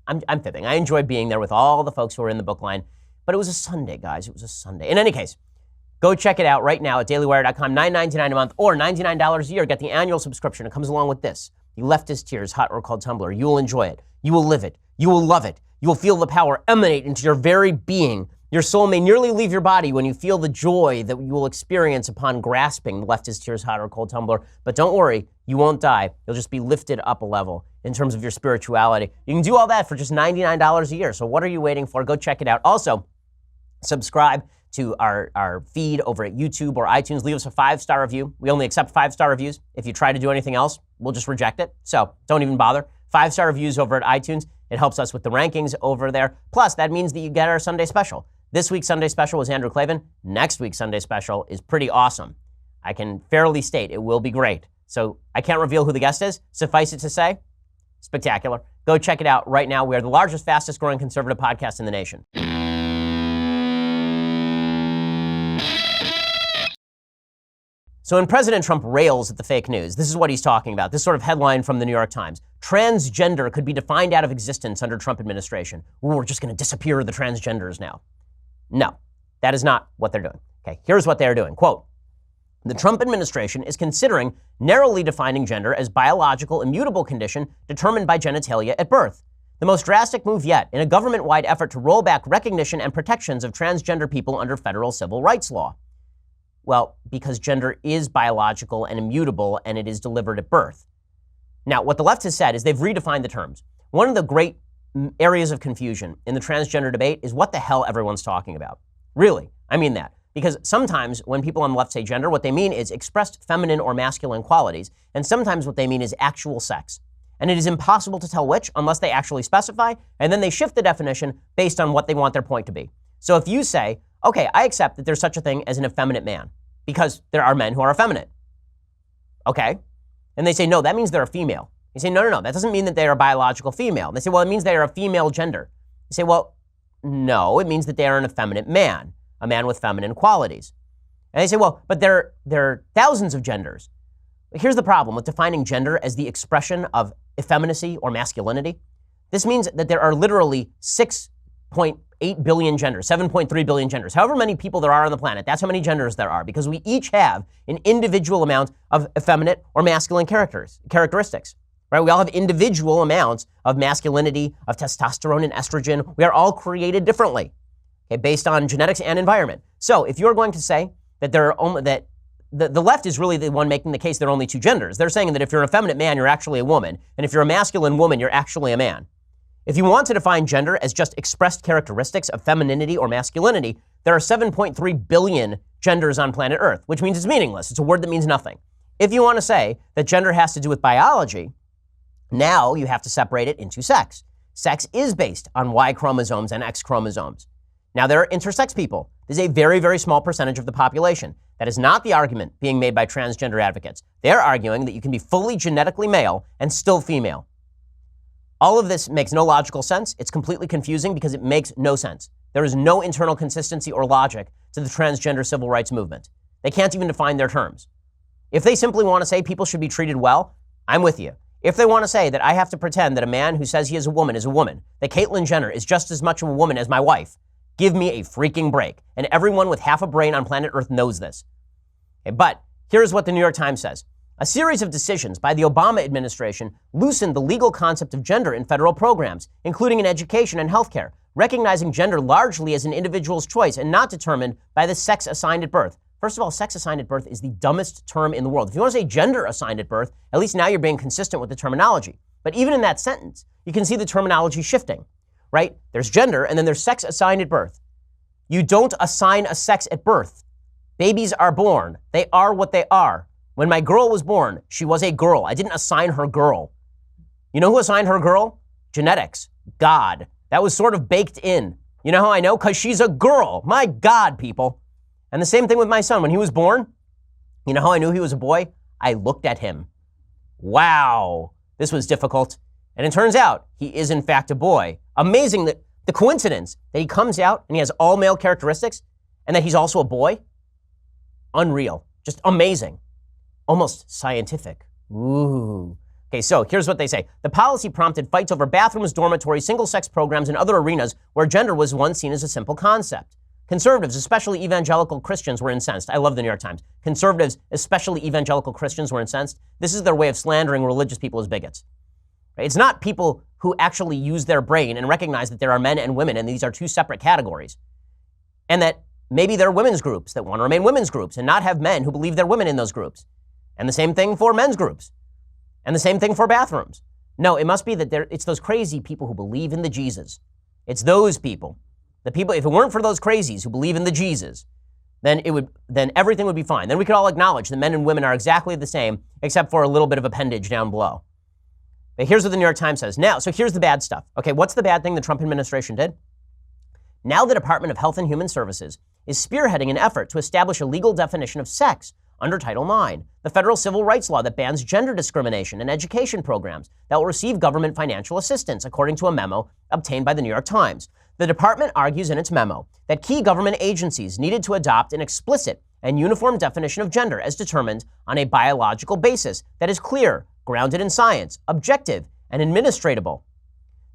I'm fibbing. I enjoyed being there with all the folks who were in the book line. But it was a Sunday, guys. It was a Sunday. In any case, go check it out right now at dailywire.com, $9.99 a month or $99 a year. Get the annual subscription. It comes along with this. The Leftist Tears Hot or Cold Tumbler. You will enjoy it. You will live it. You will love it. You will feel the power emanate into your very being. Your soul may nearly leave your body when you feel the joy that you will experience upon grasping the Leftist Tears Hot or Cold Tumbler. But don't worry, you won't die. You'll just be lifted up a level in terms of your spirituality. You can do all that for just $99 a year. So what are you waiting for? Go check it out. Also, subscribe to our feed over at YouTube or iTunes. Leave us a 5-star review. We only accept 5-star reviews. If you try to do anything else, we'll just reject it. So don't even bother. 5-star reviews over at iTunes. It helps us with the rankings over there. Plus, that means that you get our Sunday special. This week's Sunday special was Andrew Klavan. Next week's Sunday special is pretty awesome. I can fairly state it will be great. So I can't reveal who the guest is. Suffice it to say, spectacular. Go check it out right now. We are the largest, fastest growing conservative podcast in the nation. So when President Trump rails at the fake news, this is what he's talking about. This sort of headline from the New York Times. Transgender could be defined out of existence under Trump administration. Ooh, we're just going to disappear the transgenders now. No, that is not what they're doing. Okay, here's what they're doing. Quote, the Trump administration is considering narrowly defining gender as biological immutable condition determined by genitalia at birth. The most drastic move yet in a government-wide effort to roll back recognition and protections of transgender people under federal civil rights law. Well, because gender is biological and immutable and it is delivered at birth. Now, what the left has said is they've redefined the terms. One of the great areas of confusion in the transgender debate is what the hell everyone's talking about. Really, I mean that. Because sometimes when people on the left say gender, what they mean is expressed feminine or masculine qualities, and sometimes what they mean is actual sex. And it is impossible to tell which unless they actually specify, and then they shift the definition based on what they want their point to be. So if you say, okay, I accept that there's such a thing as an effeminate man, because there are men who are effeminate. Okay? And they say, no, that means they're a female. You say, no, that doesn't mean that they are a biological female. And they say, well, it means they are a female gender. You say, well, no, it means that they are an effeminate man, a man with feminine qualities. And they say, well, but there are thousands of genders. Here's the problem with defining gender as the expression of effeminacy or masculinity. This means that there are literally 6 7.8 billion genders, 7.3 billion genders, however many people there are on the planet, that's how many genders there are, because we each have an individual amount of effeminate or masculine characteristics, right? We all have individual amounts of masculinity, of testosterone and estrogen. We are all created differently, okay, based on genetics and environment. So if you're going to say that the left is really the one making the case there are only two genders. They're saying that if you're an effeminate man, you're actually a woman, and if you're a masculine woman, you're actually a man. If you want to define gender as just expressed characteristics of femininity or masculinity, there are 7.3 billion genders on planet Earth, which means it's meaningless. It's a word that means nothing. If you want to say that gender has to do with biology, now you have to separate it into sex. Sex is based on Y chromosomes and X chromosomes. Now, there are intersex people. This is a very, very small percentage of the population. That is not the argument being made by transgender advocates. They're arguing that you can be fully genetically male and still female. All of this makes no logical sense. It's completely confusing because it makes no sense. There is no internal consistency or logic to the transgender civil rights movement. They can't even define their terms. If they simply want to say people should be treated well, I'm with you. If they want to say that I have to pretend that a man who says he is a woman, that Caitlyn Jenner is just as much of a woman as my wife, give me a freaking break. And everyone with half a brain on planet Earth knows this. Okay, but here's what the New York Times says. A series of decisions by the Obama administration loosened the legal concept of gender in federal programs, including in education and healthcare, recognizing gender largely as an individual's choice and not determined by the sex assigned at birth. First of all, sex assigned at birth is the dumbest term in the world. If you want to say gender assigned at birth, at least now you're being consistent with the terminology. But even in that sentence, you can see the terminology shifting, right? There's gender and then there's sex assigned at birth. You don't assign a sex at birth. Babies are born. They are what they are. When my girl was born, she was a girl. I didn't assign her girl. You know who assigned her girl? Genetics. God. That was sort of baked in. You know how I know? Because she's a girl. My God, people. And the same thing with my son. When he was born, you know how I knew he was a boy? I looked at him. Wow. This was difficult. And it turns out he is in fact a boy. Amazing that the coincidence that he comes out and he has all male characteristics and that he's also a boy. Unreal. Just amazing. Almost scientific. Ooh. Okay, so here's what they say. The policy prompted fights over bathrooms, dormitories, single-sex programs, and other arenas where gender was once seen as a simple concept. Conservatives, especially evangelical Christians, were incensed. I love the New York Times. Conservatives, especially evangelical Christians, were incensed. This is their way of slandering religious people as bigots. Right? It's not people who actually use their brain and recognize that there are men and women, and these are two separate categories. And that maybe there are women's groups that want to remain women's groups and not have men who believe they're women in those groups. And the same thing for men's groups. And the same thing for bathrooms. No, it must be that it's those crazy people who believe in the Jesus. It's those people. The people, if it weren't for those crazies who believe in the Jesus, then everything would be fine. Then we could all acknowledge that men and women are exactly the same, except for a little bit of appendage down below. But here's what the New York Times says. Now, so here's the bad stuff. Okay, what's the bad thing the Trump administration did? Now the Department of Health and Human Services is spearheading an effort to establish a legal definition of sex under Title IX, the federal civil rights law that bans gender discrimination in education programs that will receive government financial assistance, according to a memo obtained by the New York Times. The department argues in its memo that key government agencies needed to adopt an explicit and uniform definition of gender as determined on a biological basis that is clear, grounded in science, objective, and administratable.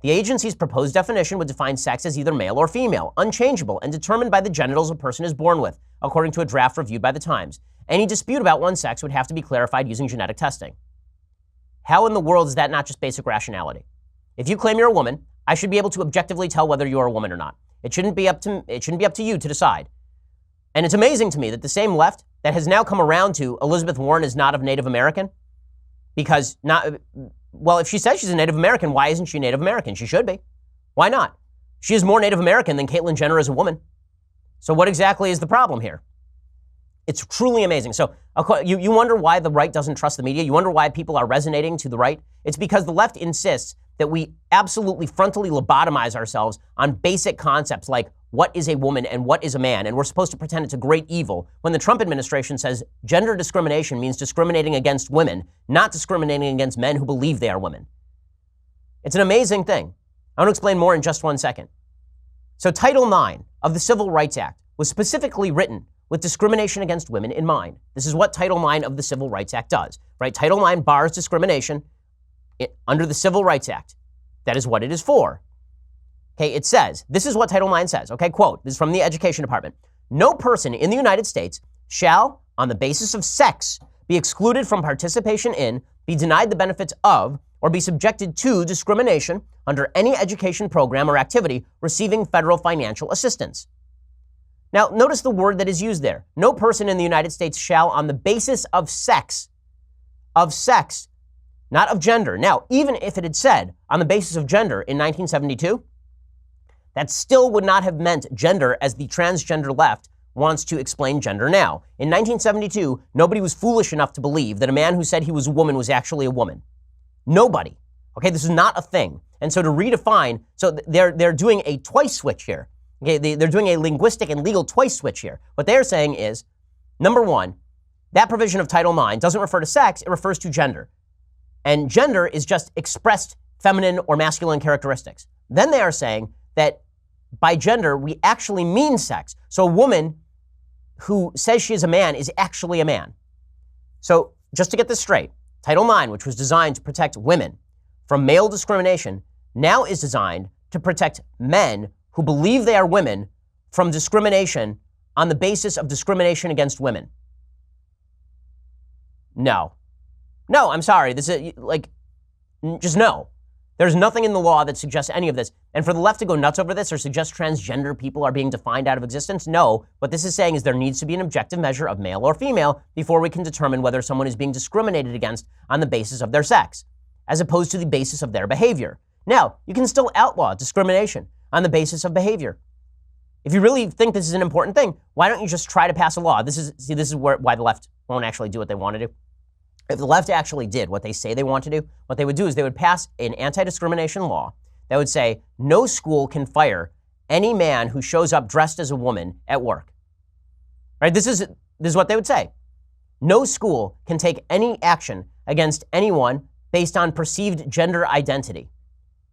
The agency's proposed definition would define sex as either male or female, unchangeable, and determined by the genitals a person is born with, according to a draft reviewed by the Times. Any dispute about one's sex would have to be clarified using genetic testing. How in the world is that not just basic rationality? If you claim you're a woman, I should be able to objectively tell whether you're a woman or not. It shouldn't be up to you to decide. And it's amazing to me that the same left that has now come around to Elizabeth Warren is not of Native American, because if she says she's a Native American, why isn't she Native American? She should be. Why not? She is more Native American than Caitlyn Jenner is a woman. So what exactly is the problem here? It's truly amazing. So you wonder why the right doesn't trust the media? You wonder why people are resonating to the right? It's because the left insists that we absolutely frontally lobotomize ourselves on basic concepts like what is a woman and what is a man, and we're supposed to pretend it's a great evil when the Trump administration says gender discrimination means discriminating against women, not discriminating against men who believe they are women. It's an amazing thing. I want to explain more in just 1 second. So Title IX of the Civil Rights Act was specifically written with discrimination against women in mind. This is what Title IX of the Civil Rights Act does, right? Title IX bars discrimination under the Civil Rights Act. That is what it is for. Okay, it says, this is what Title IX says. Okay, quote, this is from the Education Department. No person in the United States shall, on the basis of sex, be excluded from participation in, be denied the benefits of, or be subjected to discrimination under any education program or activity receiving federal financial assistance. Now, notice the word that is used there. No person in the United States shall, on the basis of sex, not of gender. Now, even if it had said on the basis of gender in 1972, that still would not have meant gender as the transgender left wants to explain gender now. In 1972, nobody was foolish enough to believe that a man who said he was a woman was actually a woman. Nobody. Okay, this is not a thing. And so to redefine, so they're doing a twice switch here. Okay, they're doing a linguistic and legal twice switch here. What they're saying is, number one, that provision of Title IX doesn't refer to sex, it refers to gender. And gender is just expressed feminine or masculine characteristics. Then they are saying that by gender, we actually mean sex. So a woman who says she is a man is actually a man. So just to get this straight, Title IX, which was designed to protect women from male discrimination, now is designed to protect men who believe they are women from discrimination on the basis of discrimination against women. No, I'm sorry. This is just no. There's nothing in the law that suggests any of this. And for the left to go nuts over this or suggest transgender people are being defined out of existence, no. What this is saying is there needs to be an objective measure of male or female before we can determine whether someone is being discriminated against on the basis of their sex, as opposed to the basis of their behavior. Now, you can still outlaw discrimination on the basis of behavior. If you really think this is an important thing, why don't you just try to pass a law? This is why the left won't actually do what they want to do. If the left actually did what they say they want to do, what they would do is they would pass an anti-discrimination law that would say no school can fire any man who shows up dressed as a woman at work. Right? This is what they would say. No school can take any action against anyone based on perceived gender identity.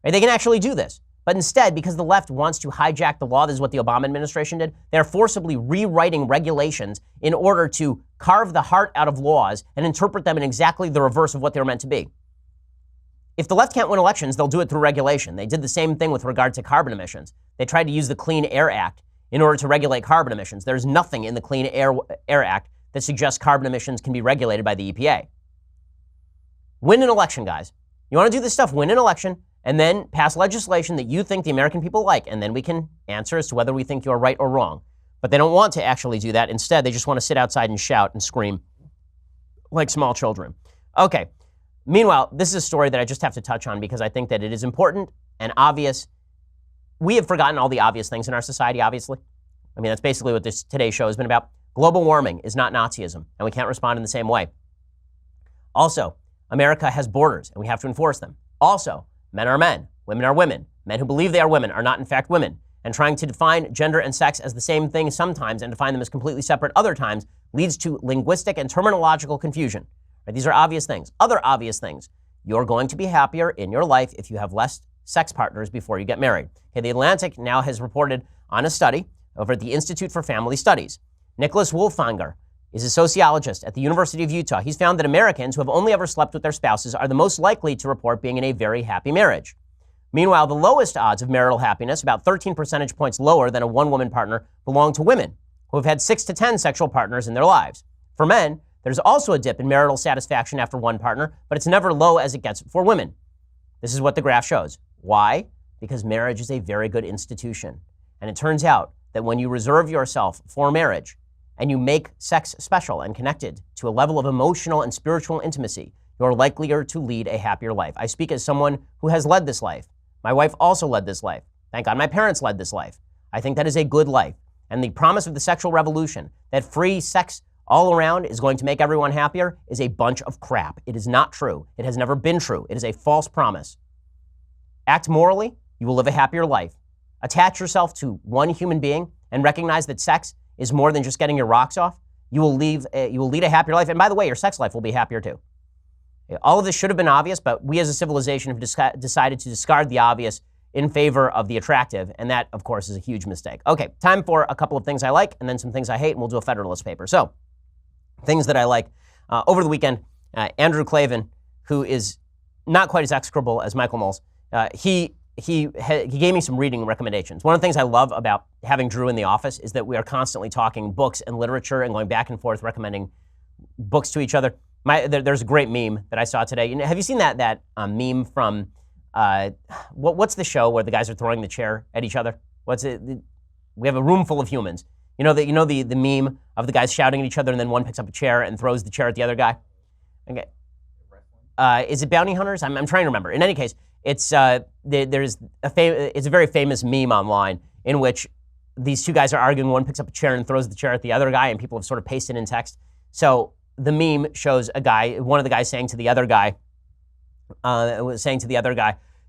Right? They can actually do this. But instead, because the left wants to hijack the law, this is what the Obama administration did, they're forcibly rewriting regulations in order to carve the heart out of laws and interpret them in exactly the reverse of what they were meant to be. If the left can't win elections, they'll do it through regulation. They did the same thing with regard to carbon emissions. They tried to use the Clean Air Act in order to regulate carbon emissions. There's nothing in the Clean Air Act that suggests carbon emissions can be regulated by the EPA. Win an election, guys. You want to do this stuff, win an election, and then pass legislation that you think the American people like, and then we can answer as to whether we think you're right or wrong. But they don't want to actually do that. Instead, they just want to sit outside and shout and scream like small children. Okay. Meanwhile, this is a story that I just have to touch on because I think that it is important and obvious. We have forgotten all the obvious things in our society, obviously. I mean, that's basically what today's show has been about. Global warming is not Nazism, and we can't respond in the same way. Also, America has borders, and we have to enforce them. Also, men are men, women are women. Men who believe they are women are not in fact women. And trying to define gender and sex as the same thing sometimes and define them as completely separate other times leads to linguistic and terminological confusion. Right? These are obvious things. Other obvious things. You're going to be happier in your life if you have less sex partners before you get married. Okay, the Atlantic now has reported on a study over at the Institute for Family Studies. Nicholas Wolfanger is a sociologist at the University of Utah. He's found that Americans who have only ever slept with their spouses are the most likely to report being in a very happy marriage. Meanwhile, the lowest odds of marital happiness, about 13 percentage points lower than a one-woman partner, belong to women who have had 6 to 10 sexual partners in their lives. For men, there's also a dip in marital satisfaction after one partner, but it's never low as it gets for women. This is what the graph shows. Why? Because marriage is a very good institution. And it turns out that when you reserve yourself for marriage and you make sex special and connected to a level of emotional and spiritual intimacy, you're likelier to lead a happier life. I speak as someone who has led this life. My wife also led this life. Thank God my parents led this life. I think that is a good life. And the promise of the sexual revolution, that free sex all around is going to make everyone happier, is a bunch of crap. It is not true. It has never been true. It is a false promise. Act morally, you will live a happier life. Attach yourself to one human being and recognize that sex is more than just getting your rocks off. You will lead a happier life. And by the way, your sex life will be happier too. All of this should have been obvious, but we as a civilization have decided to discard the obvious in favor of the attractive, and that, of course, is a huge mistake. Okay, time for a couple of things I like and then some things I hate, and we'll do a Federalist paper. So, things that I like. Over the weekend, Andrew Klavan, who is not quite as execrable as Michael Knowles, he he gave me some reading recommendations. One of the things I love about having Drew in the office is that we are constantly talking books and literature and going back and forth recommending books to each other. There's a great meme that I saw today. Have you seen that meme from what's the show where the guys are throwing the chair at each other? What's it? We have a room full of humans. You know the meme of the guys shouting at each other and then one picks up a chair and throws the chair at the other guy. Okay. Is it Bounty Hunters? I'm trying to remember. In any case, it's a very famous meme online in which these two guys are arguing. One picks up a chair and throws the chair at the other guy, and people have sort of pasted in text. So the meme shows one of the guys saying to the other guy,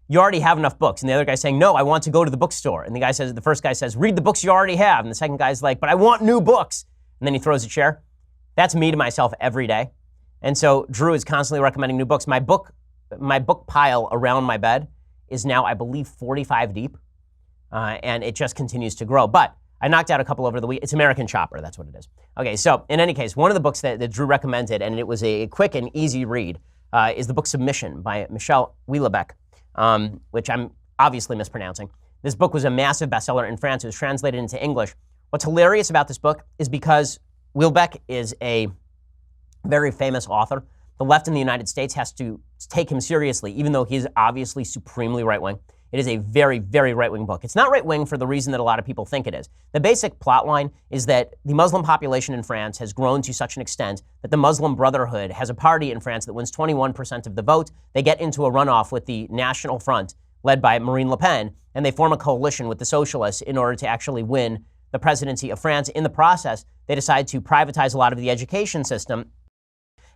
"You already have enough books," and the other guy saying, "No, I want to go to the bookstore." And the first guy says, "Read the books you already have," and the second guy's like, "But I want new books," and then he throws a chair. That's me to myself every day. And so Drew is constantly recommending new books. My book pile around my bed is now, I believe, 45 deep, and it just continues to grow. But I knocked out a couple over the week. It's American Chopper, that's what it is. Okay, so in any case, one of the books that Drew recommended, and it was a quick and easy read, is the book Submission by Michel Houellebecq, which I'm obviously mispronouncing. This book was a massive bestseller in France. It was translated into English. What's hilarious about this book is because Houellebecq is a very famous author. The left in the United States has to take him seriously, even though he is obviously supremely right-wing. It is a very, very right-wing book. It's not right-wing for the reason that a lot of people think it is. The basic plot line is that the Muslim population in France has grown to such an extent that the Muslim Brotherhood has a party in France that wins 21% of the vote. They get into a runoff with the National Front, led by Marine Le Pen, and they form a coalition with the socialists in order to actually win the presidency of France. In the process, they decide to privatize a lot of the education system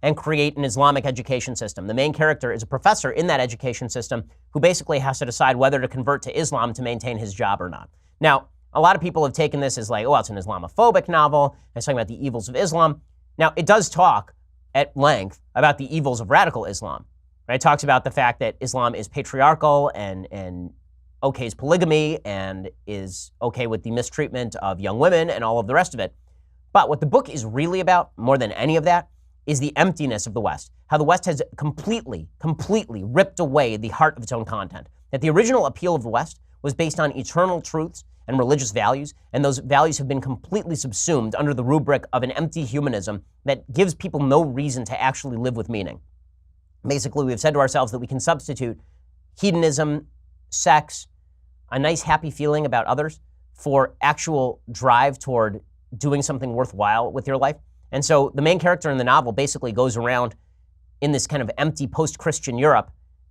and create an Islamic education system. The main character is a professor in that education system who basically has to decide whether to convert to Islam to maintain his job or not. Now, a lot of people have taken this as like, oh, it's an Islamophobic novel. It's talking about the evils of Islam. Now, it does talk at length about the evils of radical Islam. Right? It talks about the fact that Islam is patriarchal and okays polygamy and is okay with the mistreatment of young women and all of the rest of it. But what the book is really about, more than any of that, is the emptiness of the West. How the West has completely ripped away the heart of its own content. That the original appeal of the West was based on eternal truths and religious values, and those values have been completely subsumed under the rubric of an empty humanism that gives people no reason to actually live with meaning. Basically, we've said to ourselves that we can substitute hedonism, sex, a nice happy feeling about others for actual drive toward doing something worthwhile with your life. And so the main character in the novel basically goes around in this kind of empty post-Christian Europe,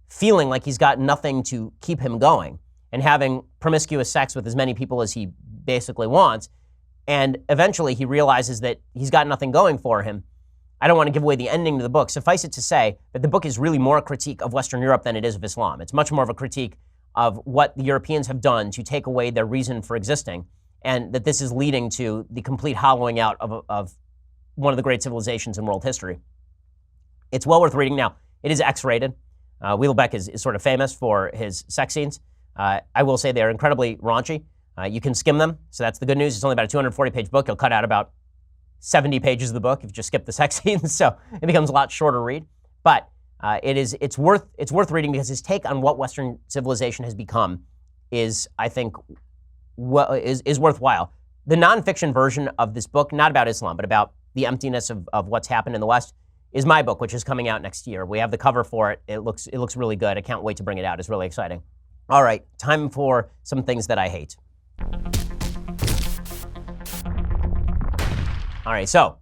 feeling like he's got nothing to keep him going and having promiscuous sex with as many people as he basically wants. And eventually he realizes that he's got nothing going for him. I don't want to give away the ending to the book. Suffice it to say that the book is really more a critique of Western Europe than it is of Islam. It's much more of a critique of what the Europeans have done to take away their reason for existing, and that this is leading to the complete hollowing out of one of the great civilizations in world history. It's well worth reading. Now, it is X-rated. Houellebecq is sort of famous for his sex scenes. I will say they're incredibly raunchy. You can skim them, so that's the good news. It's only about a 240-page book. You'll cut out about 70 pages of the book if you just skip the sex scenes, so it becomes a lot shorter read. But it's worth reading because his take on what Western civilization has become is, I think, is worthwhile. The nonfiction version of this book, not about Islam, but about the emptiness of what's happened in the West, is my book, which is coming out next year. We have the cover for it. It looks really good. I can't wait to bring it out. It's really exciting. All right, time for some things that I hate. All right, so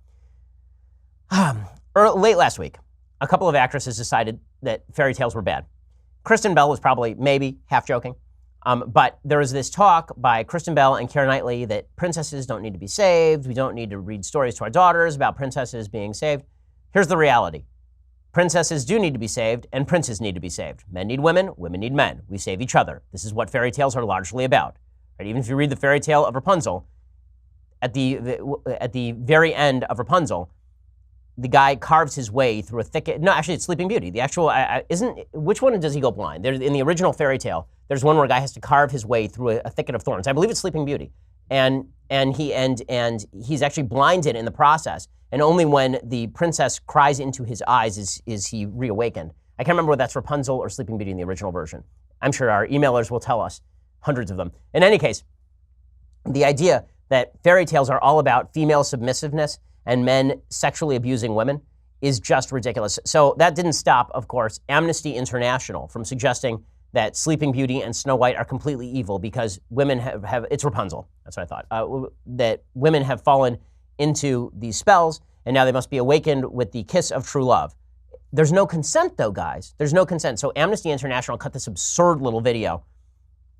late last week, a couple of actresses decided that fairy tales were bad. Kristen Bell was probably, maybe, half joking. But there was this talk by Kristen Bell and Keira Knightley that princesses don't need to be saved. We don't need to read stories to our daughters about princesses being saved. Here's the reality. Princesses do need to be saved, and princes need to be saved. Men need women need men. We save each other. This is what fairy tales are largely about. Right? Even if you read the fairy tale of Rapunzel, at the very end of Rapunzel, the guy carves his way through a thicket. No, actually, it's Sleeping Beauty. The actual which one does he go blind? In the original fairy tale, there's one where a guy has to carve his way through a thicket of thorns. I believe it's Sleeping Beauty, and he's actually blinded in the process. And only when the princess cries into his eyes is he reawakened. I can't remember whether that's Rapunzel or Sleeping Beauty in the original version. I'm sure our emailers will tell us, hundreds of them. In any case, the idea that fairy tales are all about female submissiveness and men sexually abusing women is just ridiculous. So that didn't stop, of course, Amnesty International from suggesting that Sleeping Beauty and Snow White are completely evil because women have it's Rapunzel, that's what I thought, that women have fallen into these spells and now they must be awakened with the kiss of true love. There's no consent though, guys. There's no consent. So Amnesty International cut this absurd little video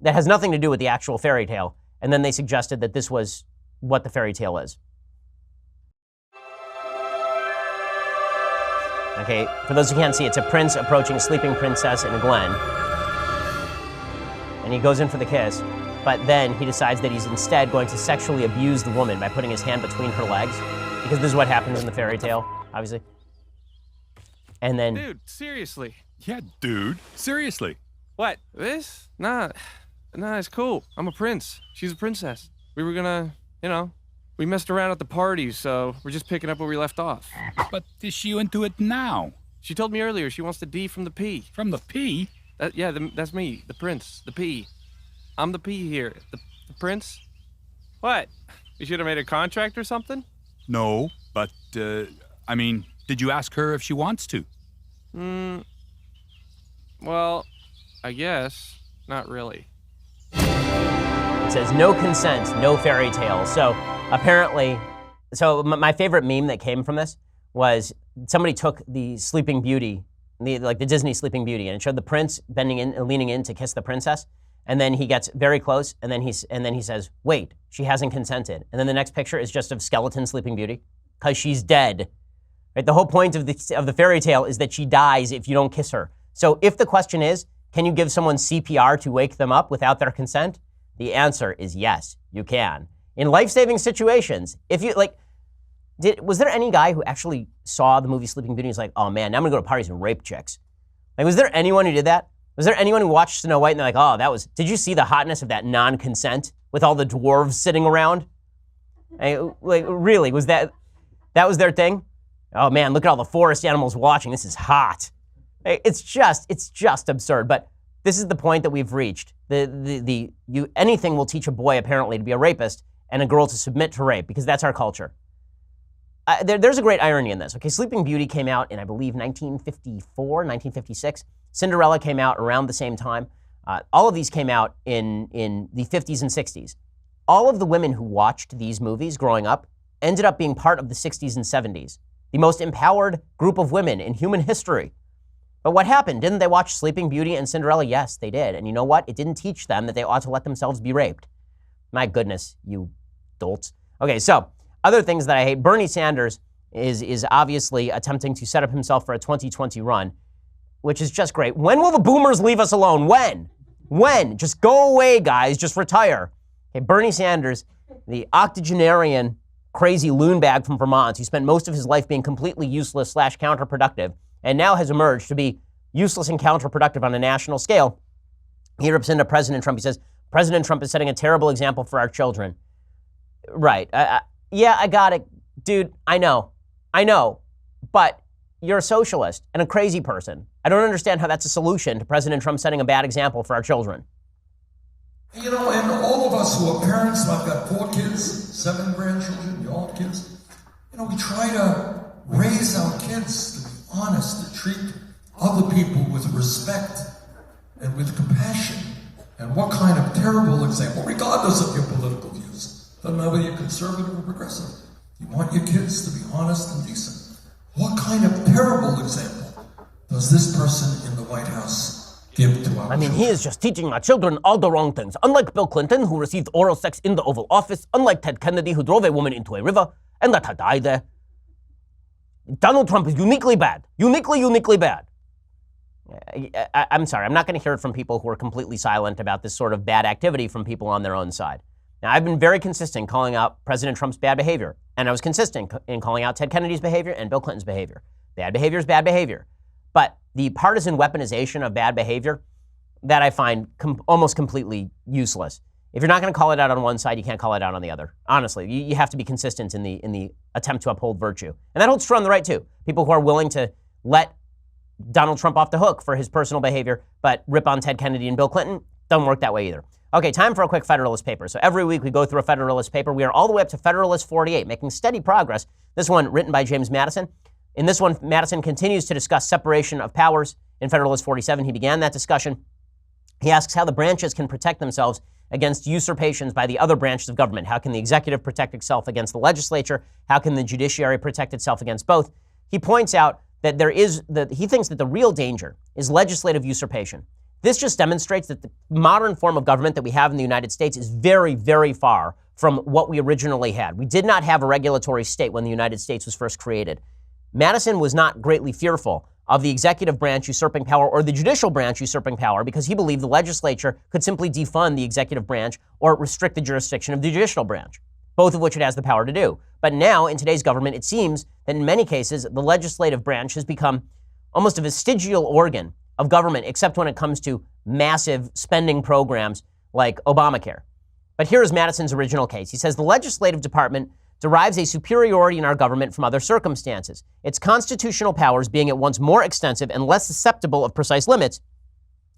that has nothing to do with the actual fairy tale, and then they suggested that this was what the fairy tale is. Okay, for those who can't see, it's a prince approaching a sleeping princess in a glen. And he goes in for the kiss, but then he decides that he's instead going to sexually abuse the woman by putting his hand between her legs, because this is what happens in the fairy tale, obviously. And then... Dude, seriously. Yeah, dude. Seriously. What? This? Nah, it's cool. I'm a prince. She's a princess. We were gonna, we messed around at the party, so we're just picking up where we left off. But is she into it now? She told me earlier she wants the D from the P. From the P? That's me, the prince, the P. I'm the P here. The prince? What? You should have made a contract or something? No, but, did you ask her if she wants to? Well, I guess not really. It says no consent, no fairy tale. So apparently, my favorite meme that came from this was somebody took the Sleeping Beauty, the Disney Sleeping Beauty, and it showed the prince leaning in to kiss the princess, and then he gets very close, and then he says, "Wait, she hasn't consented." And then the next picture is just of skeleton Sleeping Beauty, because she's dead. Right? The whole point of the fairy tale is that she dies if you don't kiss her. So if the question is, can you give someone CPR to wake them up without their consent? The answer is yes, you can. In life-saving situations, if you was there any guy who actually saw the movie Sleeping Beauty and was like, oh man, now I'm gonna go to parties and rape chicks? Was there anyone who did that? Was there anyone who watched Snow White and they're like, oh, did you see the hotness of that non-consent with all the dwarves sitting around? Really, was that was their thing? Oh man, look at all the forest animals watching, this is hot. It's just absurd, but this is the point that we've reached. Anything will teach a boy apparently to be a rapist and a girl to submit to rape, because that's our culture. There's a great irony in this. Okay, Sleeping Beauty came out in, I believe, 1954, 1956. Cinderella came out around the same time. All of these came out in the 50s and 60s. All of the women who watched these movies growing up ended up being part of the 60s and 70s, the most empowered group of women in human history. But what happened? Didn't they watch Sleeping Beauty and Cinderella? Yes, they did. And you know what? It didn't teach them that they ought to let themselves be raped. My goodness, you dolts. Okay, so other things that I hate. Bernie Sanders is obviously attempting to set up himself for a 2020 run, which is just great. When will the boomers leave us alone? When? Just go away, guys. Just retire. Okay, Bernie Sanders, the octogenarian crazy loonbag from Vermont, who spent most of his life being completely useless / counterproductive, and now has emerged to be useless and counterproductive on a national scale. He rips into President Trump. He says, President Trump is setting a terrible example for our children. Right. Yeah, I got it. Dude, I know. But you're a socialist and a crazy person. I don't understand how that's a solution to President Trump setting a bad example for our children. And all of us who are parents, I've got 4 kids, 7 grandchildren, you all have kids. We try to raise our kids to be honest, to treat other people with respect and with compassion. And what kind of terrible example, regardless of your political views, doesn't matter whether you're conservative or progressive, you want your kids to be honest and decent. What kind of terrible example does this person in the White House give to our children? He is just teaching our children all the wrong things. Unlike Bill Clinton, who received oral sex in the Oval Office, unlike Ted Kennedy, who drove a woman into a river and let her die there. Donald Trump is uniquely bad. Uniquely bad. I'm sorry, I'm not going to hear it from people who are completely silent about this sort of bad activity from people on their own side. Now, I've been very consistent calling out President Trump's bad behavior, and I was consistent in calling out Ted Kennedy's behavior and Bill Clinton's behavior. Bad behavior is bad behavior. But the partisan weaponization of bad behavior, that I find almost completely useless. If you're not going to call it out on one side, you can't call it out on the other. Honestly, you have to be consistent in the attempt to uphold virtue. And that holds true on the right, too. People who are willing to let Donald Trump off the hook for his personal behavior, but rip on Ted Kennedy and Bill Clinton. Doesn't work that way either. Okay, time for a quick Federalist paper. So every week we go through a Federalist paper. We are all the way up to Federalist 48, making steady progress. This one written by James Madison. In this one, Madison continues to discuss separation of powers. In Federalist 47, he began that discussion. He asks how the branches can protect themselves against usurpations by the other branches of government. How can the executive protect itself against the legislature? How can the judiciary protect itself against both? He points out that he thinks that the real danger is legislative usurpation. This just demonstrates that the modern form of government that we have in the United States is very, very far from what we originally had. We did not have a regulatory state when the United States was first created. Madison was not greatly fearful of the executive branch usurping power or the judicial branch usurping power because he believed the legislature could simply defund the executive branch or restrict the jurisdiction of the judicial branch, both of which it has the power to do. But now, in today's government, it seems that in many cases, the legislative branch has become almost a vestigial organ of government, except when it comes to massive spending programs like Obamacare. But here is Madison's original case. He says the legislative department derives a superiority in our government from other circumstances. Its constitutional powers being at once more extensive and less susceptible of precise limits,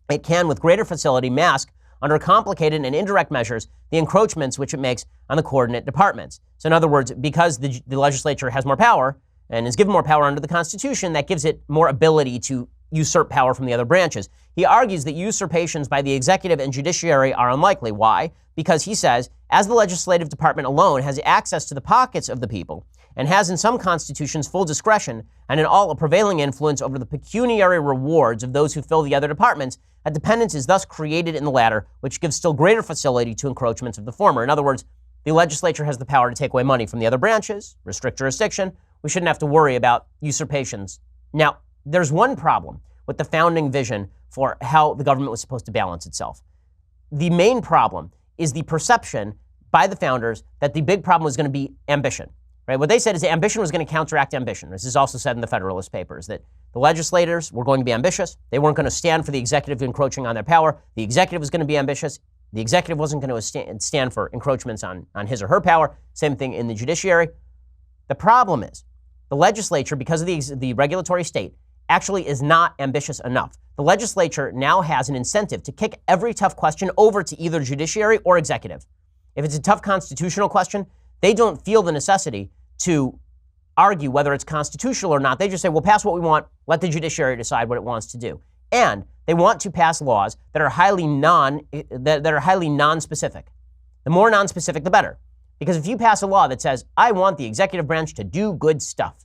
it can with greater facility mask under complicated and indirect measures the encroachments which it makes on the coordinate departments. So in other words, because the legislature has more power and is given more power under the Constitution, that gives it more ability to usurp power from the other branches. He argues that usurpations by the executive and judiciary are unlikely. Why? Because he says, as the legislative department alone has access to the pockets of the people and has in some constitutions full discretion and in all a prevailing influence over the pecuniary rewards of those who fill the other departments, a dependence is thus created in the latter, which gives still greater facility to encroachments of the former. In other words, the legislature has the power to take away money from the other branches, restrict jurisdiction. We shouldn't have to worry about usurpations. Now, there's one problem with the founding vision for how the government was supposed to balance itself. The main problem is the perception by the founders that the big problem was going to be ambition. Right? What they said is that ambition was going to counteract ambition. This is also said in the Federalist Papers, that the legislators were going to be ambitious. They weren't going to stand for the executive encroaching on their power. The executive was going to be ambitious. The executive wasn't going to stand for encroachments on his or her power. Same thing in the judiciary. The problem is the legislature, because of the regulatory state, actually is not ambitious enough. The legislature now has an incentive to kick every tough question over to either judiciary or executive. If it's a tough constitutional question, they don't feel the necessity to argue whether it's constitutional or not. They just say, we'll pass what we want, let the judiciary decide what it wants to do. And they want to pass laws that are highly non-specific. The more non-specific, the better. Because if you pass a law that says, I want the executive branch to do good stuff,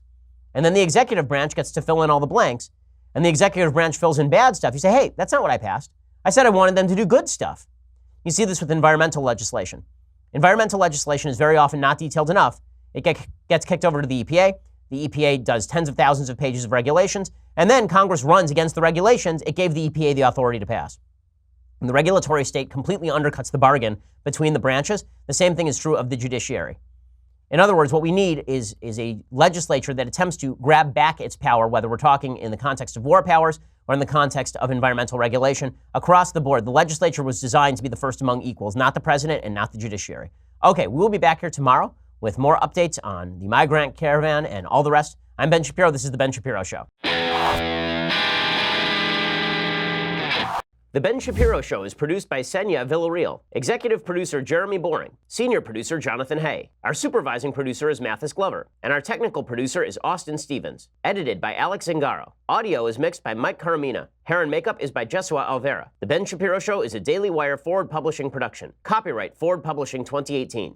and then the executive branch gets to fill in all the blanks, and the executive branch fills in bad stuff, you say, hey, that's not what I passed. I said I wanted them to do good stuff. You see this with environmental legislation. Environmental legislation is very often not detailed enough. It gets kicked over to the EPA. The EPA does tens of thousands of pages of regulations, and then Congress runs against the regulations it gave the EPA the authority to pass. And the regulatory state completely undercuts the bargain between the branches. The same thing is true of the judiciary. In other words, what we need is a legislature that attempts to grab back its power, whether we're talking in the context of war powers or in the context of environmental regulation. Across the board, the legislature was designed to be the first among equals, not the president and not the judiciary. Okay, we'll be back here tomorrow with more updates on the migrant caravan and all the rest. I'm Ben Shapiro. This is The Ben Shapiro Show. The Ben Shapiro Show is produced by Senya Villarreal, executive producer Jeremy Boring, senior producer Jonathan Hay. Our supervising producer is Mathis Glover, and our technical producer is Austin Stevens. Edited by Alex Zingaro. Audio is mixed by Mike Caramina. Hair and makeup is by Jesua Alvera. The Ben Shapiro Show is a Daily Wire Forward Publishing production. Copyright Forward Publishing 2018.